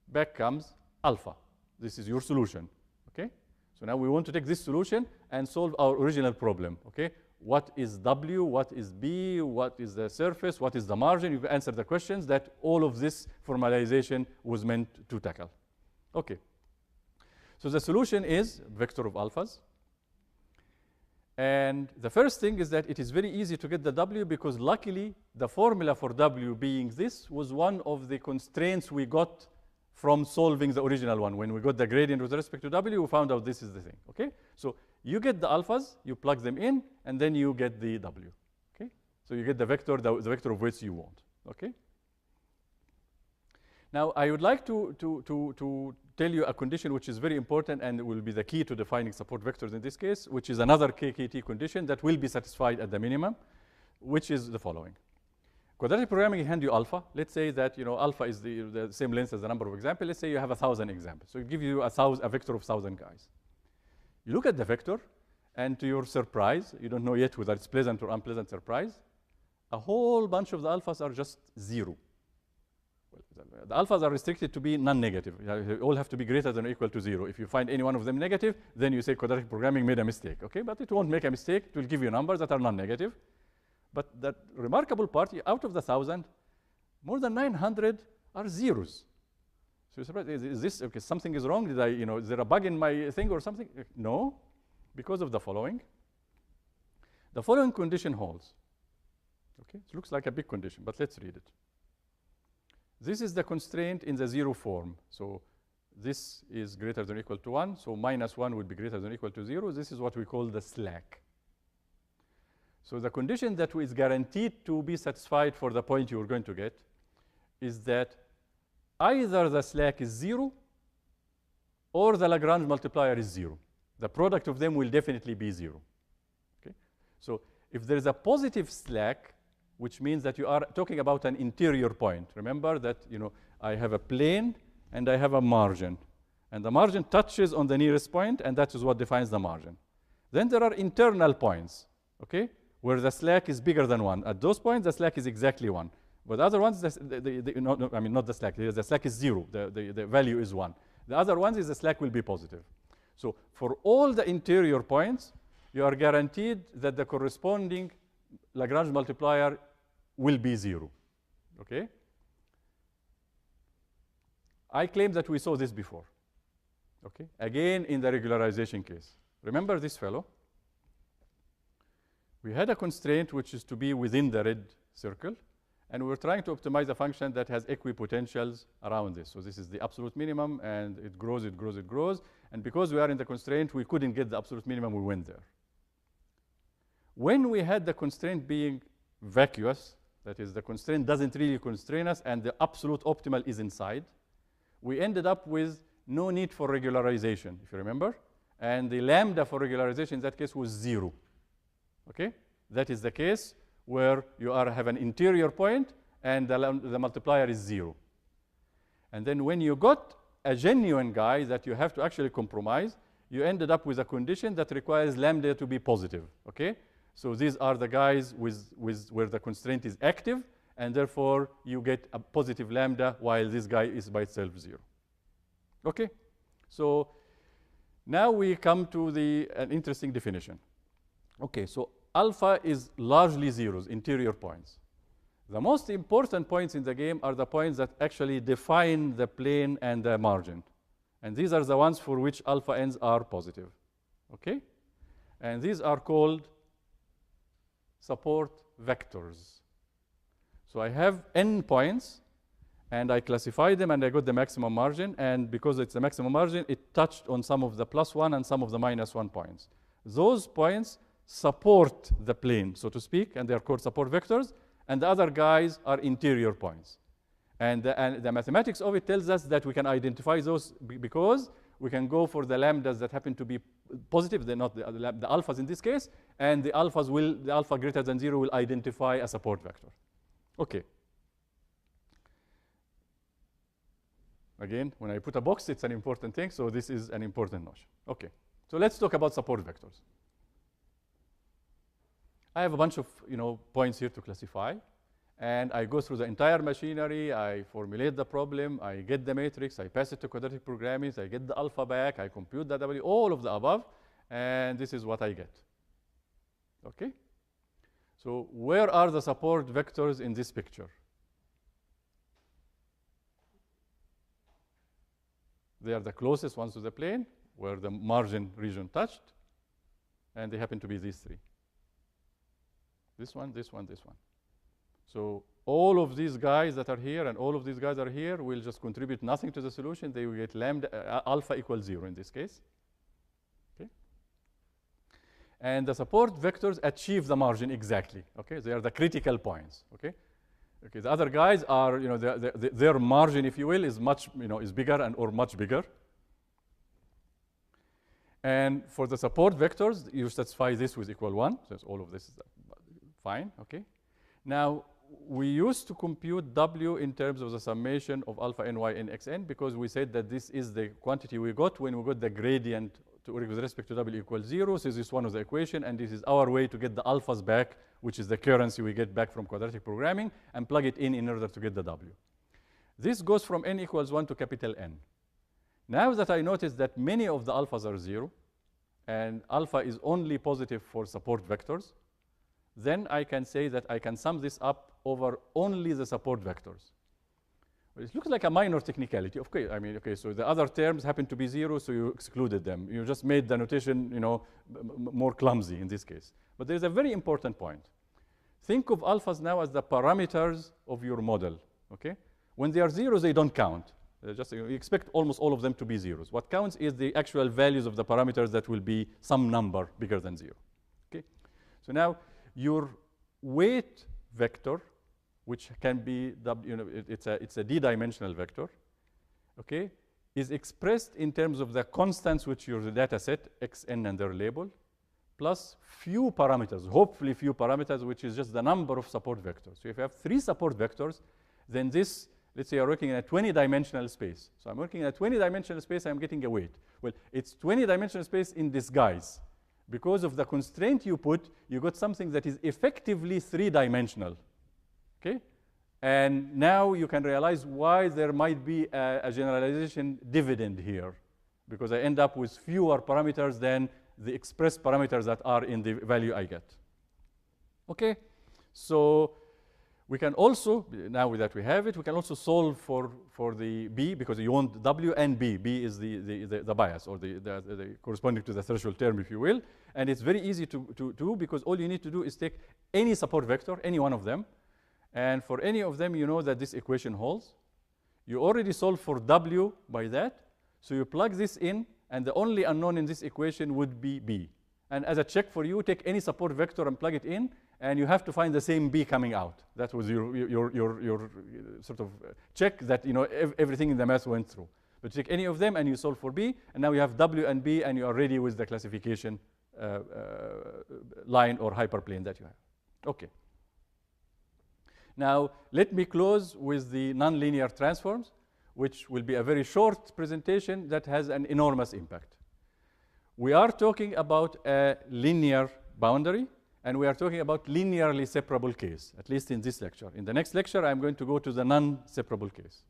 Back comes alpha. This is your solution, okay? So now we want to take this solution and solve our original problem, okay? What is W, what is B, what is the surface, what is the margin? You can answer the questions that all of this formalization was meant to tackle. Okay. So the solution is vector of alphas. And the first thing is that it is very easy to get the W because luckily the formula for W being this was one of the constraints we got from solving the original one. When we got the gradient with respect to W, we found out this is the thing, okay? So you get the alphas, you plug them in, and then you get the W, okay? So you get the vector of weights you want, okay? Now, I would like to tell you a condition which is very important and will be the key to defining support vectors in this case, which is another KKT condition that will be satisfied at the minimum, which is the following. Quadratic programming hand you alpha. Let's say that alpha is the same length as the number of examples. Let's say you have 1,000 examples. So it gives you a vector of 1,000 guys. You look at the vector, and to your surprise, you don't know yet whether it's pleasant or unpleasant surprise, a whole bunch of the alphas are just 0. Well, the alphas are restricted to be non-negative. They all have to be greater than or equal to 0. If you find any one of them negative, then you say quadratic programming made a mistake, okay? But it won't make a mistake. It will give you numbers that are non-negative. But the remarkable part, out of the 1,000, more than 900 are zeros. So you're surprised, is this, okay, something is wrong? Did I, is there a bug in my thing or something? No, because of the following. The following condition holds. Okay, it looks like a big condition, but let's read it. This is the constraint in the 0 form. So this is greater than or equal to 1, so minus 1 would be greater than or equal to 0. This is what we call the slack. So the condition that is guaranteed to be satisfied for the point you're going to get is that either the slack is 0 or the Lagrange multiplier is 0. The product of them will definitely be 0. Okay? So if there is a positive slack, which means that you are talking about an interior point. Remember that I have a plane and I have a margin. And the margin touches on the nearest point, and that is what defines the margin. Then there are internal points, okay, where the slack is bigger than 1. At those points, the slack is exactly 1. But the other ones, not the slack. The slack is 0. The value is 1. The other ones is the slack will be positive. So for all the interior points, you are guaranteed that the corresponding Lagrange multiplier will be 0. Okay? I claim that we saw this before. Okay? Again, in the regularization case. Remember this fellow? We had a constraint which is to be within the red circle, and we're trying to optimize a function that has equipotentials around this. So this is the absolute minimum, and it grows, it grows, it grows. And because we are in the constraint, we couldn't get the absolute minimum, we went there. When we had the constraint being vacuous, that is, the constraint doesn't really constrain us, and the absolute optimal is inside, we ended up with no need for regularization, if you remember. And the lambda for regularization in that case was 0. Okay? That is the case where you have an interior point and the multiplier is 0. And then when you got a genuine guy that you have to actually compromise, you ended up with a condition that requires lambda to be positive. Okay? So these are the guys where the constraint is active, and therefore you get a positive lambda while this guy is by itself 0. Okay? So now we come to an interesting definition. Okay, so alpha is largely zeros, interior points. The most important points in the game are the points that actually define the plane and the margin. And these are the ones for which alpha ends are positive. Okay? And these are called support vectors. So I have n points, and I classify them, and I got the maximum margin. And because it's the maximum margin, it touched on some of the +1 and some of the -1 points. Those points support the plane, so to speak, and they are called support vectors, and the other guys are interior points. And the mathematics of it tells us that we can identify those because we can go for the lambdas that happen to be positive, they're not the alphas in this case, and the alpha greater than 0 will identify a support vector. Okay. Again, when I put a box, it's an important thing, so this is an important notion. Okay, so let's talk about support vectors. I have a bunch of points here to classify, and I go through the entire machinery, I formulate the problem, I get the matrix, I pass it to quadratic programming, I get the alpha back, I compute the W, all of the above, and this is what I get. Okay? So where are the support vectors in this picture? They are the closest ones to the plane, where the margin region touched, and they happen to be these three. This one, this one, this one. So all of these guys that are here and all of these guys are here will just contribute nothing to the solution. They will get lambda alpha equals 0 in this case. Okay. And the support vectors achieve the margin exactly. Okay, they are the critical points. Okay. Okay. The other guys are, their margin, if you will, is much, is bigger or much bigger. And for the support vectors, you satisfy this with equal 1. So all of this is fine. Okay. Now, we used to compute W in terms of the summation of alpha ny in xn because we said that this is the quantity we got when we got the gradient with respect to W equals 0. So this is one of the equation, and this is our way to get the alphas back, which is the currency we get back from quadratic programming, and plug it in order to get the W. This goes from n equals 1 to capital N. Now that I notice that many of the alphas are 0, and alpha is only positive for support vectors, then I can say that I can sum this up over only the support vectors. Well, it looks like a minor technicality. Okay, okay, so the other terms happen to be 0, so you excluded them. You just made the notation, more clumsy in this case. But there's a very important point. Think of alphas now as the parameters of your model, okay? When they are zeros, they don't count. You expect almost all of them to be zeros. What counts is the actual values of the parameters that will be some number bigger than 0, okay? So now, your weight vector, which can be, it's a d-dimensional vector, okay, is expressed in terms of the constants which your data set, xn and their label, plus few parameters, hopefully few parameters, which is just the number of support vectors. So if you have 3 support vectors, then this, let's say you're working in a 20-dimensional space. So I'm working in a 20-dimensional space, I'm getting a weight. Well, it's 20-dimensional space in disguise. Because of the constraint you put, you got something that is effectively 3-dimensional, okay? And now you can realize why there might be a generalization dividend here, because I end up with fewer parameters than the expressed parameters that are in the value I get. Okay, so we can also, now that we have it, we can also solve for the B, because you want W and B. B is the bias, or the corresponding to the threshold term, if you will. And it's very easy to do, because all you need to do is take any support vector, any one of them. And for any of them, you know that this equation holds. You already solved for W by that. So you plug this in, and the only unknown in this equation would be B. And as a check for you, take any support vector and plug it in, and you have to find the same B coming out. That was your sort of check that everything in the math went through. But take any of them and you solve for B, and now you have W and B, and you are ready with the classification line or hyperplane that you have. Okay. Now let me close with the nonlinear transforms, which will be a very short presentation that has an enormous impact. We are talking about a linear boundary, and we are talking about linearly separable case, at least in this lecture. In the next lecture, I'm going to go to the non-separable case.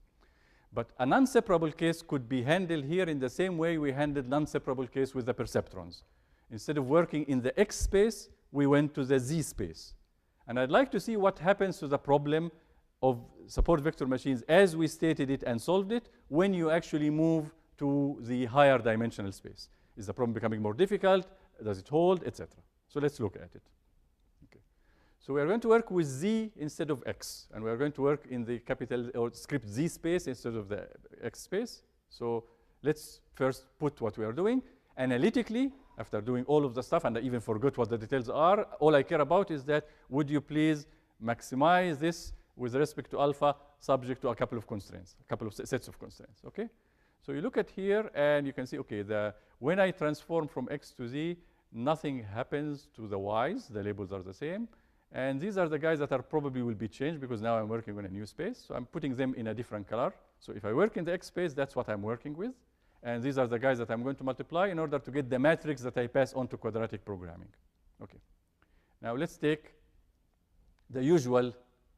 But a non-separable case could be handled here in the same way we handled non-separable case with the perceptrons. Instead of working in the X space, we went to the Z space. And I'd like to see what happens to the problem of support vector machines as we stated it and solved it when you actually move to the higher dimensional space. Is the problem becoming more difficult? Does it hold, etc.? So let's look at it. Okay. So we are going to work with Z instead of X, and we are going to work in the capital or script Z space instead of the X space. So let's first put what we are doing. Analytically, after doing all of the stuff, and I even forgot what the details are, all I care about is that would you please maximize this with respect to alpha subject to a couple of constraints, a couple of sets of constraints, okay? So you look at here and you can see, okay, when I transform from x to z, nothing happens to the y's, the labels are the same. And these are the guys that are probably will be changed because now I'm working on a new space. So I'm putting them in a different color. So if I work in the x space, that's what I'm working with. And these are the guys that I'm going to multiply in order to get the matrix that I pass on to quadratic programming. Okay. Now let's take the usual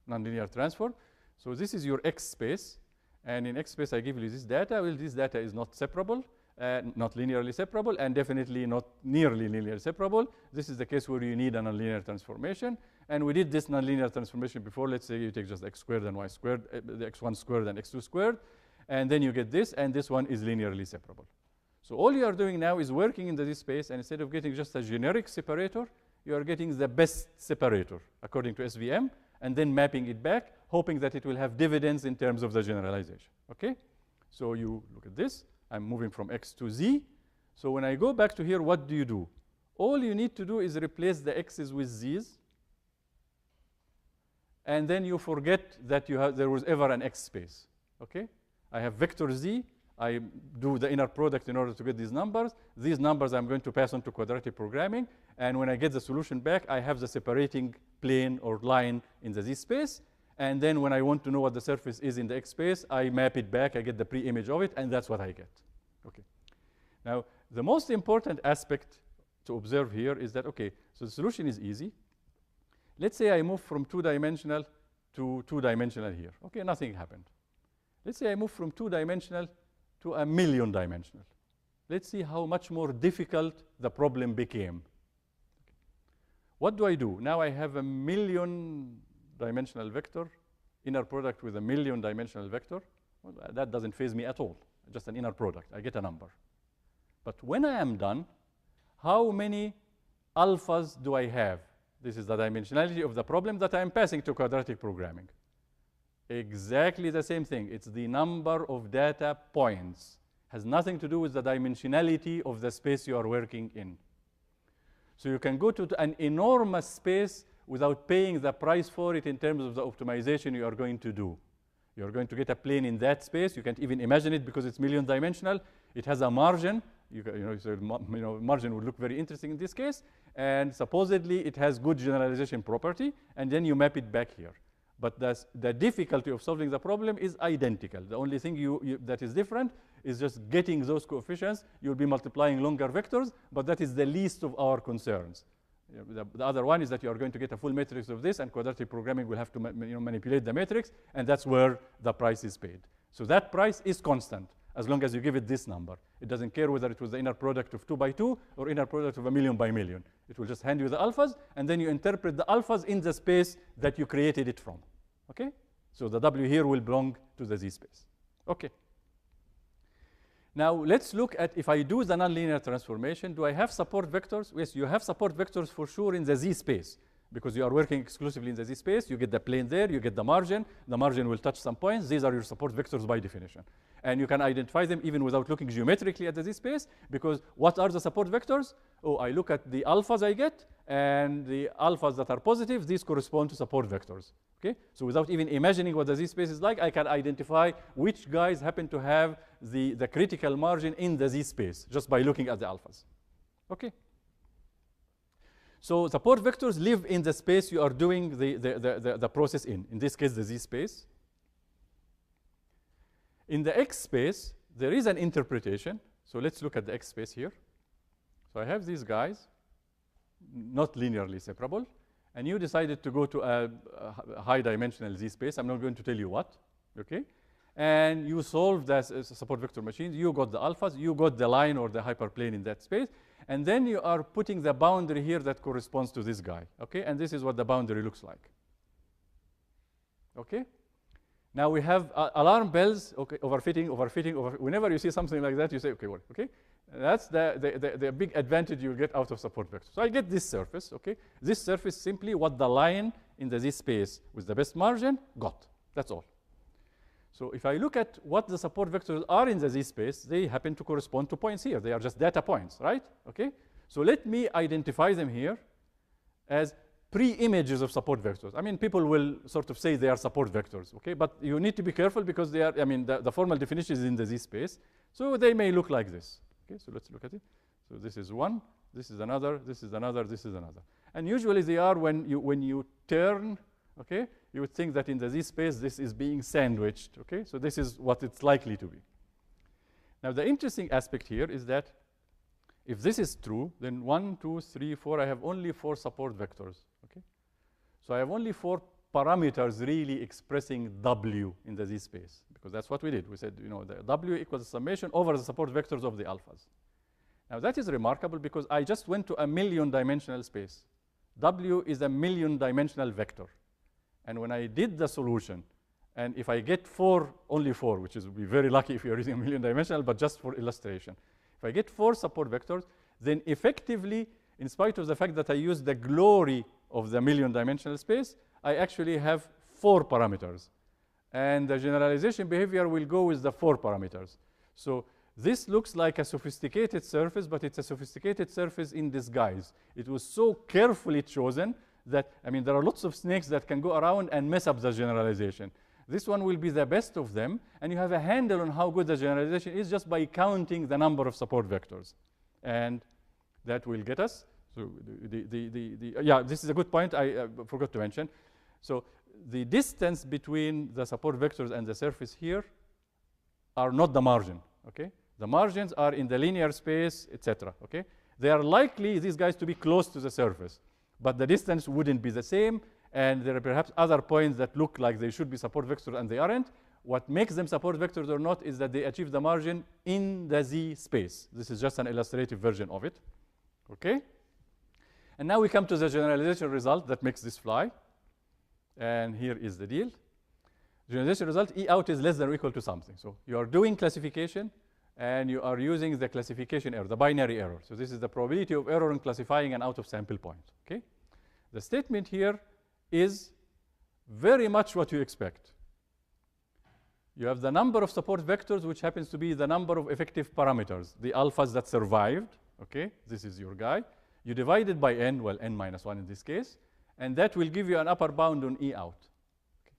nonlinear transform. So this is your x space. And in x space, I give you this data. Well, this data is not separable, not linearly separable, and definitely not nearly linearly separable. This is the case where you need a nonlinear transformation. And we did this nonlinear transformation before. Let's say you take just x squared and y squared, the x1 squared and x2 squared. And then you get this, and this one is linearly separable. So all you are doing now is working in this space, and instead of getting just a generic separator, you are getting the best separator according to SVM, and then mapping it back, hoping that it will have dividends in terms of the generalization, okay? So you look at this. I'm moving from x to z. So when I go back to here, what do you do? All you need to do is replace the x's with z's, and then you forget that there was ever an x space, okay? I have vector z. I do the inner product in order to get these numbers. These numbers I'm going to pass on to quadratic programming. And when I get the solution back, I have the separating plane or line in the z space. And then when I want to know what the surface is in the x space, I map it back. I get the pre-image of it, and that's what I get. Okay. Now, the most important aspect to observe here is that, okay, so the solution is easy. Let's say I move from two-dimensional to two-dimensional here. Okay, nothing happened. Let's say I move from two-dimensional to a million-dimensional. Let's see how much more difficult the problem became. What do I do? Now I have a million-dimensional vector, inner product with a million-dimensional vector. Well, that doesn't faze me at all. Just an inner product. I get a number. But when I am done, how many alphas do I have? This is the dimensionality of the problem that I am passing to quadratic programming. Exactly the same thing. It's the number of data points. Has nothing to do with the dimensionality of the space you are working in. So you can go to an enormous space without paying the price for it in terms of the optimization you are going to do. You're going to get a plane in that space. You can't even imagine it because it's million dimensional. It has a margin. Margin would look very interesting in this case. And supposedly it has good generalization property. And then you map it back here. But the difficulty of solving the problem is identical. The only thing that is different is just getting those coefficients. You'll be multiplying longer vectors, but that is the least of our concerns. The other one is that you are going to get a full matrix of this, and quadratic programming will have to manipulate the matrix, and that's where the price is paid. So that price is constant as long as you give it this number. It doesn't care whether it was the inner product of 2 by 2 or inner product of a million by million. It will just hand you the alphas, and then you interpret the alphas in the space that you created it from. Okay? So the W here will belong to the Z space. Okay. Now let's look at, if I do the nonlinear transformation, do I have support vectors? Yes, you have support vectors for sure in the Z space, because you are working exclusively in the Z space. You get the plane there, you get the margin. The margin will touch some points. These are your support vectors by definition. And you can identify them even without looking geometrically at the Z space, because what are the support vectors? Oh, I look at the alphas I get, and the alphas that are positive, these correspond to support vectors. Okay? So without even imagining what the Z space is like, I can identify which guys happen to have the critical margin in the Z space, just by looking at the alphas. Okay? So support vectors live in the space you are doing the process in this case, the Z space. In the X space, there is an interpretation. So let's look at the X space here. So I have these guys, not linearly separable. And you decided to go to a high-dimensional Z space. I'm not going to tell you what. Okay? And you solved that support vector machine. You got the alphas. You got the line or the hyperplane in that space. And then you are putting the boundary here that corresponds to this guy. Okay? And this is what the boundary looks like. Okay? Now we have alarm bells. Okay, overfitting. Whenever you see something like that, you say, okay, what? Okay? That's the big advantage you get out of support vectors. So I get this surface. Okay? This surface is simply what the line in the Z space with the best margin got. That's all. So if I look at what the support vectors are in the Z space, they happen to correspond to points here. They are just data points, right? Okay? So let me identify them here as pre-images of support vectors. I mean, people will sort of say they are support vectors, okay? But you need to be careful because they are, I mean, the formal definition is in the Z space. So they may look like this, okay? So let's look at it. So this is one, this is another, this is another, this is another. And usually they are when you turn, okay? You would think that in the Z space, this is being sandwiched, okay? So this is what it's likely to be. Now, the interesting aspect here is that if this is true, then 1, 2, 3, 4, I have only 4 support vectors, okay? So I have only 4 parameters really expressing W in the Z space, because that's what we did. We said, you know, the W equals the summation over the support vectors of the alphas. Now, that is remarkable because I just went to a million-dimensional space. W is a million-dimensional vector. And when I did the solution, and if I get 4, only 4, which is, would be very lucky if you're using a million-dimensional, but just for illustration. If I get 4 support vectors, then effectively, in spite of the fact that I use the glory of the million-dimensional space, I actually have 4 parameters. And the generalization behavior will go with the 4 parameters. So this looks like a sophisticated surface, but it's a sophisticated surface in disguise. It was so carefully chosen that, I mean, there are lots of snakes that can go around and mess up the generalization. This one will be the best of them, and you have a handle on how good the generalization is just by counting the number of support vectors. And that will get us. So yeah, this is a good point I forgot to mention. So the distance between the support vectors and the surface here are not the margin, okay? The margins are in the linear space, etc., okay? They are likely, these guys, to be close to the surface, but the distance wouldn't be the same, and there are perhaps other points that look like they should be support vectors and they aren't. What makes them support vectors or not is that they achieve the margin in the Z space. This is just an illustrative version of it, okay? And now we come to the generalization result that makes this fly. And here is the deal. Generalization result, E out is less than or equal to something. So you are doing classification, and you are using the classification error, the binary error. So this is the probability of error in classifying an out-of-sample point, okay? The statement here is very much what you expect. You have the number of support vectors, which happens to be the number of effective parameters, the alphas that survived, okay? This is your guy. You divide it by n, well, n minus 1 in this case, and that will give you an upper bound on E out. Okay.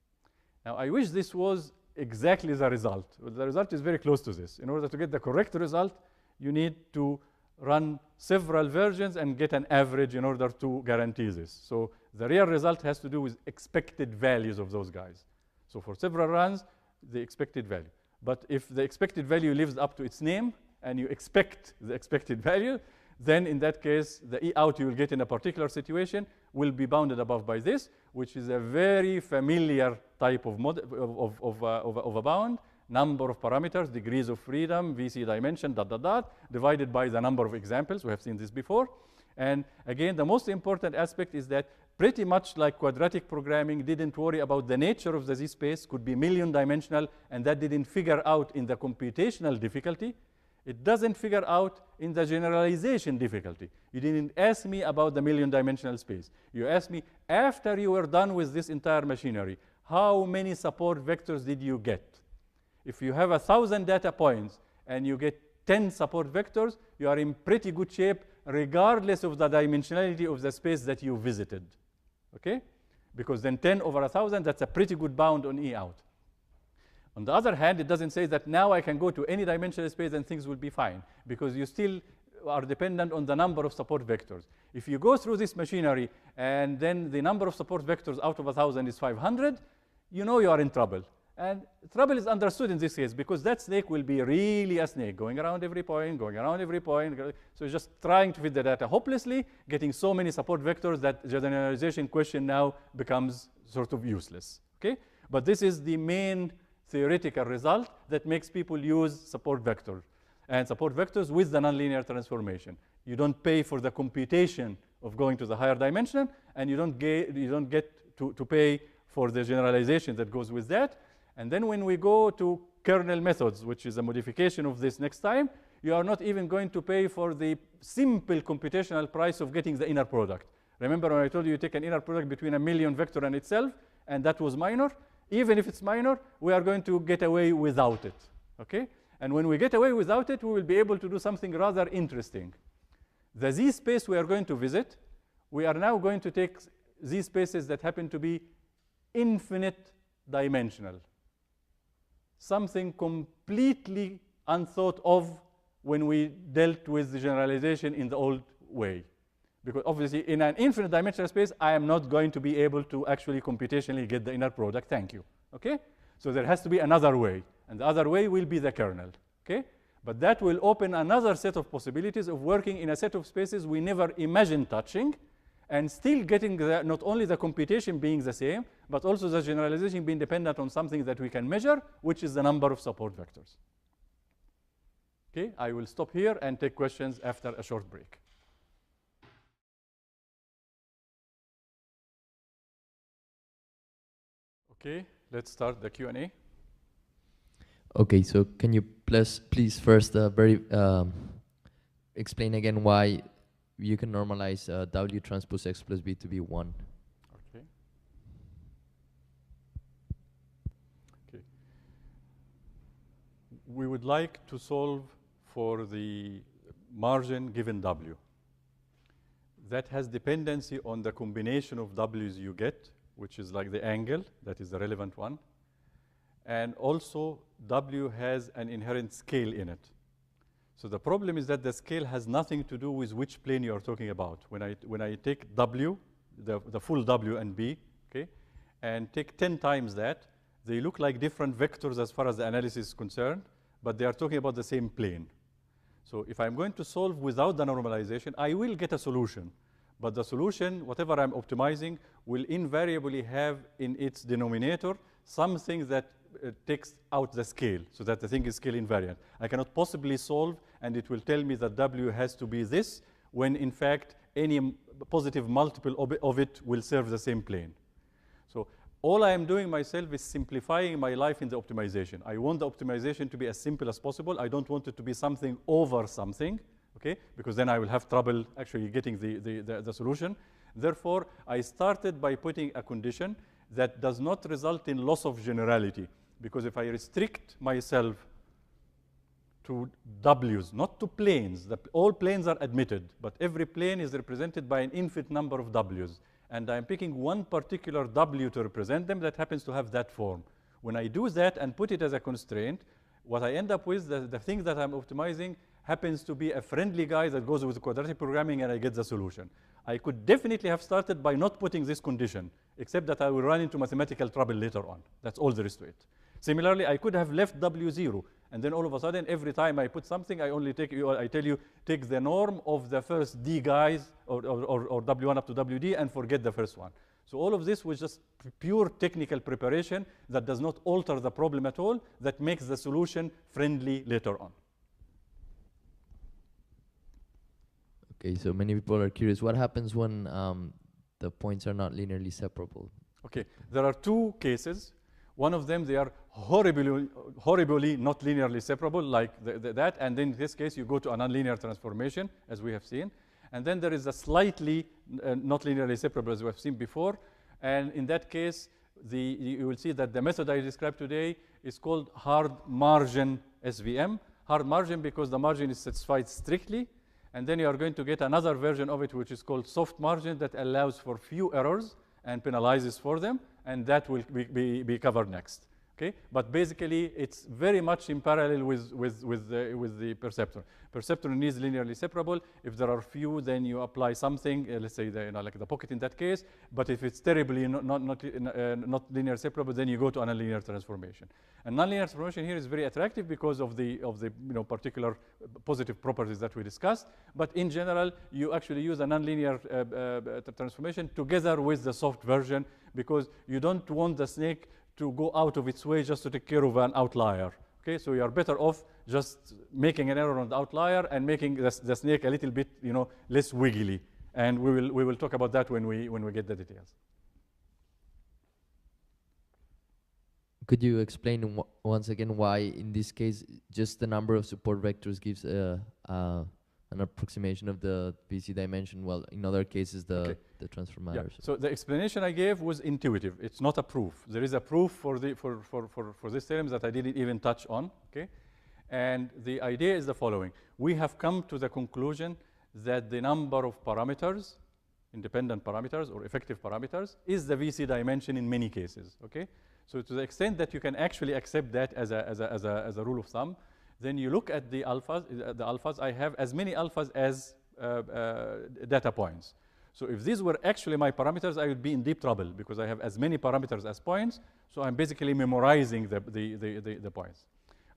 Now, I wish this was exactly the result. Well, the result is very close to this. In order to get the correct result, you need to run several versions and get an average in order to guarantee this. So the real result has to do with expected values of those guys. So for several runs, the expected value. But if the expected value lives up to its name, and you expect the expected value, then in that case, the E out you will get in a particular situation will be bounded above by this, which is a very familiar type of a bound. Number of parameters, degrees of freedom, VC dimension, ... divided by the number of examples. We have seen this before. And again, the most important aspect is that pretty much like quadratic programming didn't worry about the nature of the Z space, could be million-dimensional, and that didn't figure out in the computational difficulty. It doesn't figure out in the generalization difficulty. You didn't ask me about the million-dimensional space. You asked me, after you were done with this entire machinery, how many support vectors did you get? If you have 1,000 data points and you get 10 support vectors, you are in pretty good shape regardless of the dimensionality of the space that you visited, okay? Because then 10 over 1,000, that's a pretty good bound on E out. On the other hand, it doesn't say that now I can go to any dimensional space and things will be fine, because you still are dependent on the number of support vectors. If you go through this machinery and then the number of support vectors out of 1,000 is 500, you know you are in trouble. And trouble is understood in this case because that snake will be really a snake, going around every point, going around every point. So it's just trying to fit the data hopelessly, getting so many support vectors that the generalization question now becomes sort of useless, okay? But this is the main theoretical result that makes people use support vectors. And support vectors with the nonlinear transformation. You don't pay for the computation of going to the higher dimension, and you don't get to pay for the generalization that goes with that. And then when we go to kernel methods, which is a modification of this next time, you are not even going to pay for the simple computational price of getting the inner product. Remember when I told you you take an inner product between a million vector and itself, and that was minor? Even if it's minor, we are going to get away without it, okay? And when we get away without it, we will be able to do something rather interesting. The Z space we are going to visit, we are now going to take these spaces that happen to be infinite dimensional. Something completely unthought of when we dealt with the generalization in the old way. Because obviously, in an infinite dimensional space, I am not going to be able to actually computationally get the inner product. Thank you. Okay? So there has to be another way. And the other way will be the kernel. Okay? But that will open another set of possibilities of working in a set of spaces we never imagined touching, and still getting not only the computation being the same, but also the generalization being dependent on something that we can measure, which is the number of support vectors. Okay? I will stop here and take questions after a short break. Okay, let's start the Q&A. Okay, so can you please first explain again why you can normalize W transpose X plus B to be 1? Okay. Okay. We would like to solve for the margin given W. That has dependency on the combination of W's you get, which is like the angle, that is the relevant one. And also, W has an inherent scale in it. So the problem is that the scale has nothing to do with which plane you are talking about. When I take W, the full W and B, okay, and take 10 times that, they look like different vectors as far as the analysis is concerned, but they are talking about the same plane. So if I'm going to solve without the normalization, I will get a solution. But the solution, whatever I'm optimizing, will invariably have in its denominator something that takes out the scale, so that the thing is scale invariant. I cannot possibly solve, and it will tell me that W has to be this, when in fact any positive multiple of it will serve the same plane. So all I am doing myself is simplifying my life in the optimization. I want the optimization to be as simple as possible. I don't want it to be something over something. Okay? Because then I will have trouble actually getting the solution. Therefore, I started by putting a condition that does not result in loss of generality. Because if I restrict myself to W's, not to planes, all planes are admitted, but every plane is represented by an infinite number of W's. And I'm picking one particular W to represent them that happens to have that form. When I do that and put it as a constraint, what I end up with, the thing that I'm optimizing, happens to be a friendly guy that goes with quadratic programming, and I get the solution. I could definitely have started by not putting this condition, except that I will run into mathematical trouble later on. That's all there is to it. Similarly, I could have left W0, and then all of a sudden, every time I put something, I tell you, take the norm of the first D guys, or W1 up to WD, and forget the first one. So all of this was just pure technical preparation that does not alter the problem at all, that makes the solution friendly later on. Okay, so many people are curious, what happens when the points are not linearly separable? Okay, there are two cases. One of them, they are horribly not linearly separable, like that. And then in this case, you go to a nonlinear transformation, as we have seen. And then there is a slightly not linearly separable, as we have seen before. And in that case, you will see that the method I described today is called hard margin SVM. Hard margin because the margin is satisfied strictly. And then you are going to get another version of it, which is called soft margin, that allows for few errors and penalizes for them. And that will be covered next. Okay? But basically, it's very much in parallel with the perceptron. Perceptron is linearly separable. If there are few, then you apply something, let's say like the pocket in that case. But if it's terribly not linear separable, then you go to a nonlinear transformation. And nonlinear transformation here is very attractive because of the particular positive properties that we discussed. But in general, you actually use a nonlinear transformation together with the soft version, because you don't want the snake to go out of its way just to take care of an outlier. Okay, so you are better off just making an error on the outlier and making the snake a little bit, less wiggly. And we will talk about that when we get the details. Could you explain once again why, in this case, just the number of support vectors gives an approximation of the VC dimension, while in other cases the transfer matters? Yeah. So the explanation I gave was intuitive. It's not a proof. There is a proof for this theorem that I didn't even touch on. Okay, and the idea is the following: we have come to the conclusion that the number of parameters independent parameters or effective parameters is the VC dimension in many cases, okay? So to the extent that you can actually accept that as a rule of thumb, then you look at the alphas, I have as many alphas as data points. So if these were actually my parameters, I would be in deep trouble because I have as many parameters as points, so I'm basically memorizing the points.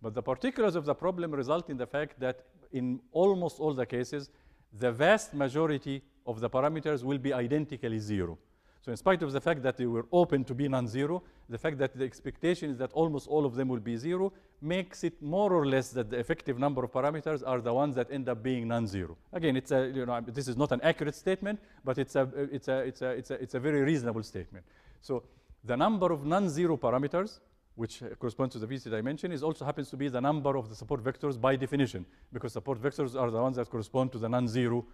But the particulars of the problem result in the fact that in almost all the cases, the vast majority of the parameters will be identically zero. So in spite of the fact that they were open to be non-zero, the fact that the expectation is that almost all of them will be zero makes it more or less that the effective number of parameters are the ones that end up being non-zero. Again, it's a, this is not an accurate statement, but it's a very reasonable statement. So the number of non-zero parameters, which corresponds to the VC dimension, also happens to be the number of the support vectors by definition, because support vectors are the ones that correspond to the non-zero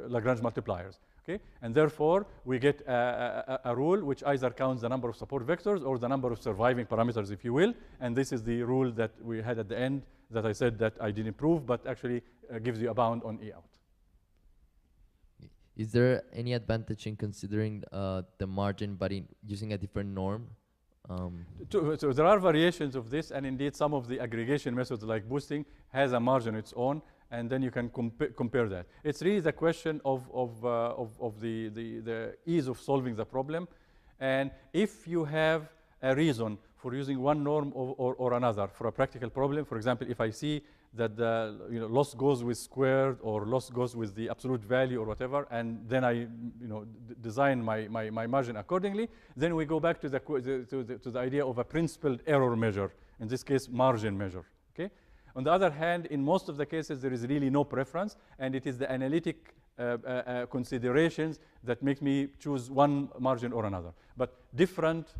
Lagrange multipliers. Okay? And therefore, we get a rule which either counts the number of support vectors or the number of surviving parameters, if you will. And this is the rule that we had at the end that I said that I didn't prove, but actually gives you a bound on E out. Is there any advantage in considering the margin, but in using a different norm? So there are variations of this, and indeed some of the aggregation methods like boosting has a margin of its own, and then you can compare that. It's really the question of the ease of solving the problem. And if you have a reason for using one norm or another for a practical problem, for example, if I see that the loss goes with squared or loss goes with the absolute value or whatever, and then I design my margin accordingly, then we go back to the idea of a principled error measure, in this case margin measure. Okay? On the other hand, in most of the cases, there is really no preference, and it is the analytic considerations that make me choose one margin or another. But different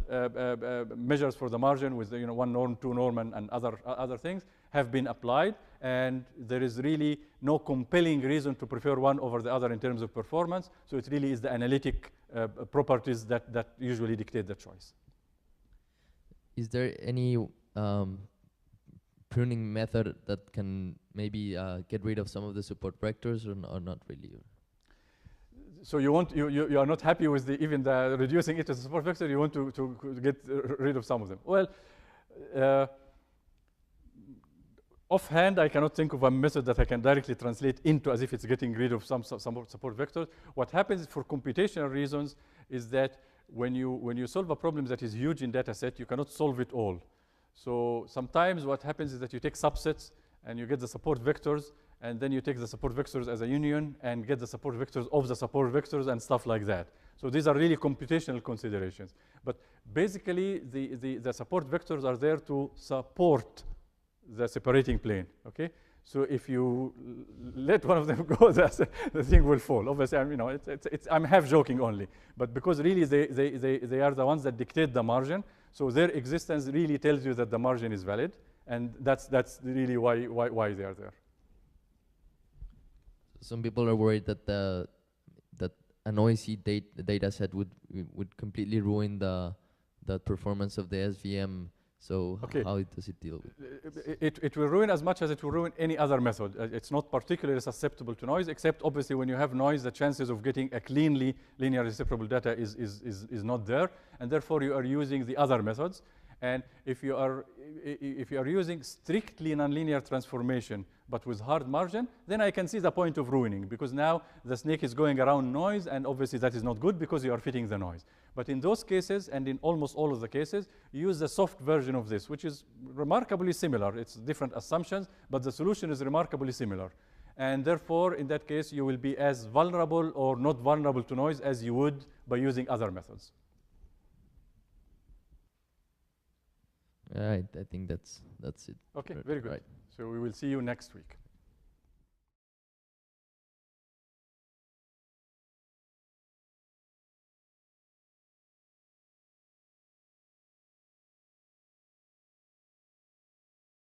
measures for the margin with one norm, two norm, and other things have been applied, and there is really no compelling reason to prefer one over the other in terms of performance. So it really is the analytic properties that usually dictate the choice. Is there any pruning method that can maybe get rid of some of the support vectors, or not really? So you are not happy with even the reducing it as a support vector. You want to get rid of some of them. Well, offhand, I cannot think of a method that I can directly translate into as if it's getting rid of some support vectors. What happens for computational reasons is that when you solve a problem that is huge in data set, you cannot solve it all. So sometimes what happens is that you take subsets and you get the support vectors, and then you take the support vectors as a union and get the support vectors of the support vectors and stuff like that. So these are really computational considerations. But basically, the support vectors are there to support the separating plane, okay? So if you let one of them go, the thing will fall. Obviously, I'm half joking only, but because really they are the ones that dictate the margin, so their existence really tells you that the margin is valid, and that's really why they are there. Some people are worried that that a noisy data set would completely ruin the performance of the SVM. So okay. How does it deal with it? It will ruin as much as it will ruin any other method. It's not particularly susceptible to noise, except obviously when you have noise, the chances of getting a cleanly linearly separable data is not there, and therefore you are using the other methods. And if you are using strictly nonlinear transformation but with hard margin, then I can see the point of ruining, because now the snake is going around noise, and obviously that is not good because you are fitting the noise. But in those cases, and in almost all of the cases, you use the soft version of this, which is remarkably similar. It's different assumptions, but the solution is remarkably similar. And therefore, in that case, you will be as vulnerable or not vulnerable to noise as you would by using other methods. All right, I think that's it. Okay, very good. Right. So we will see you next week.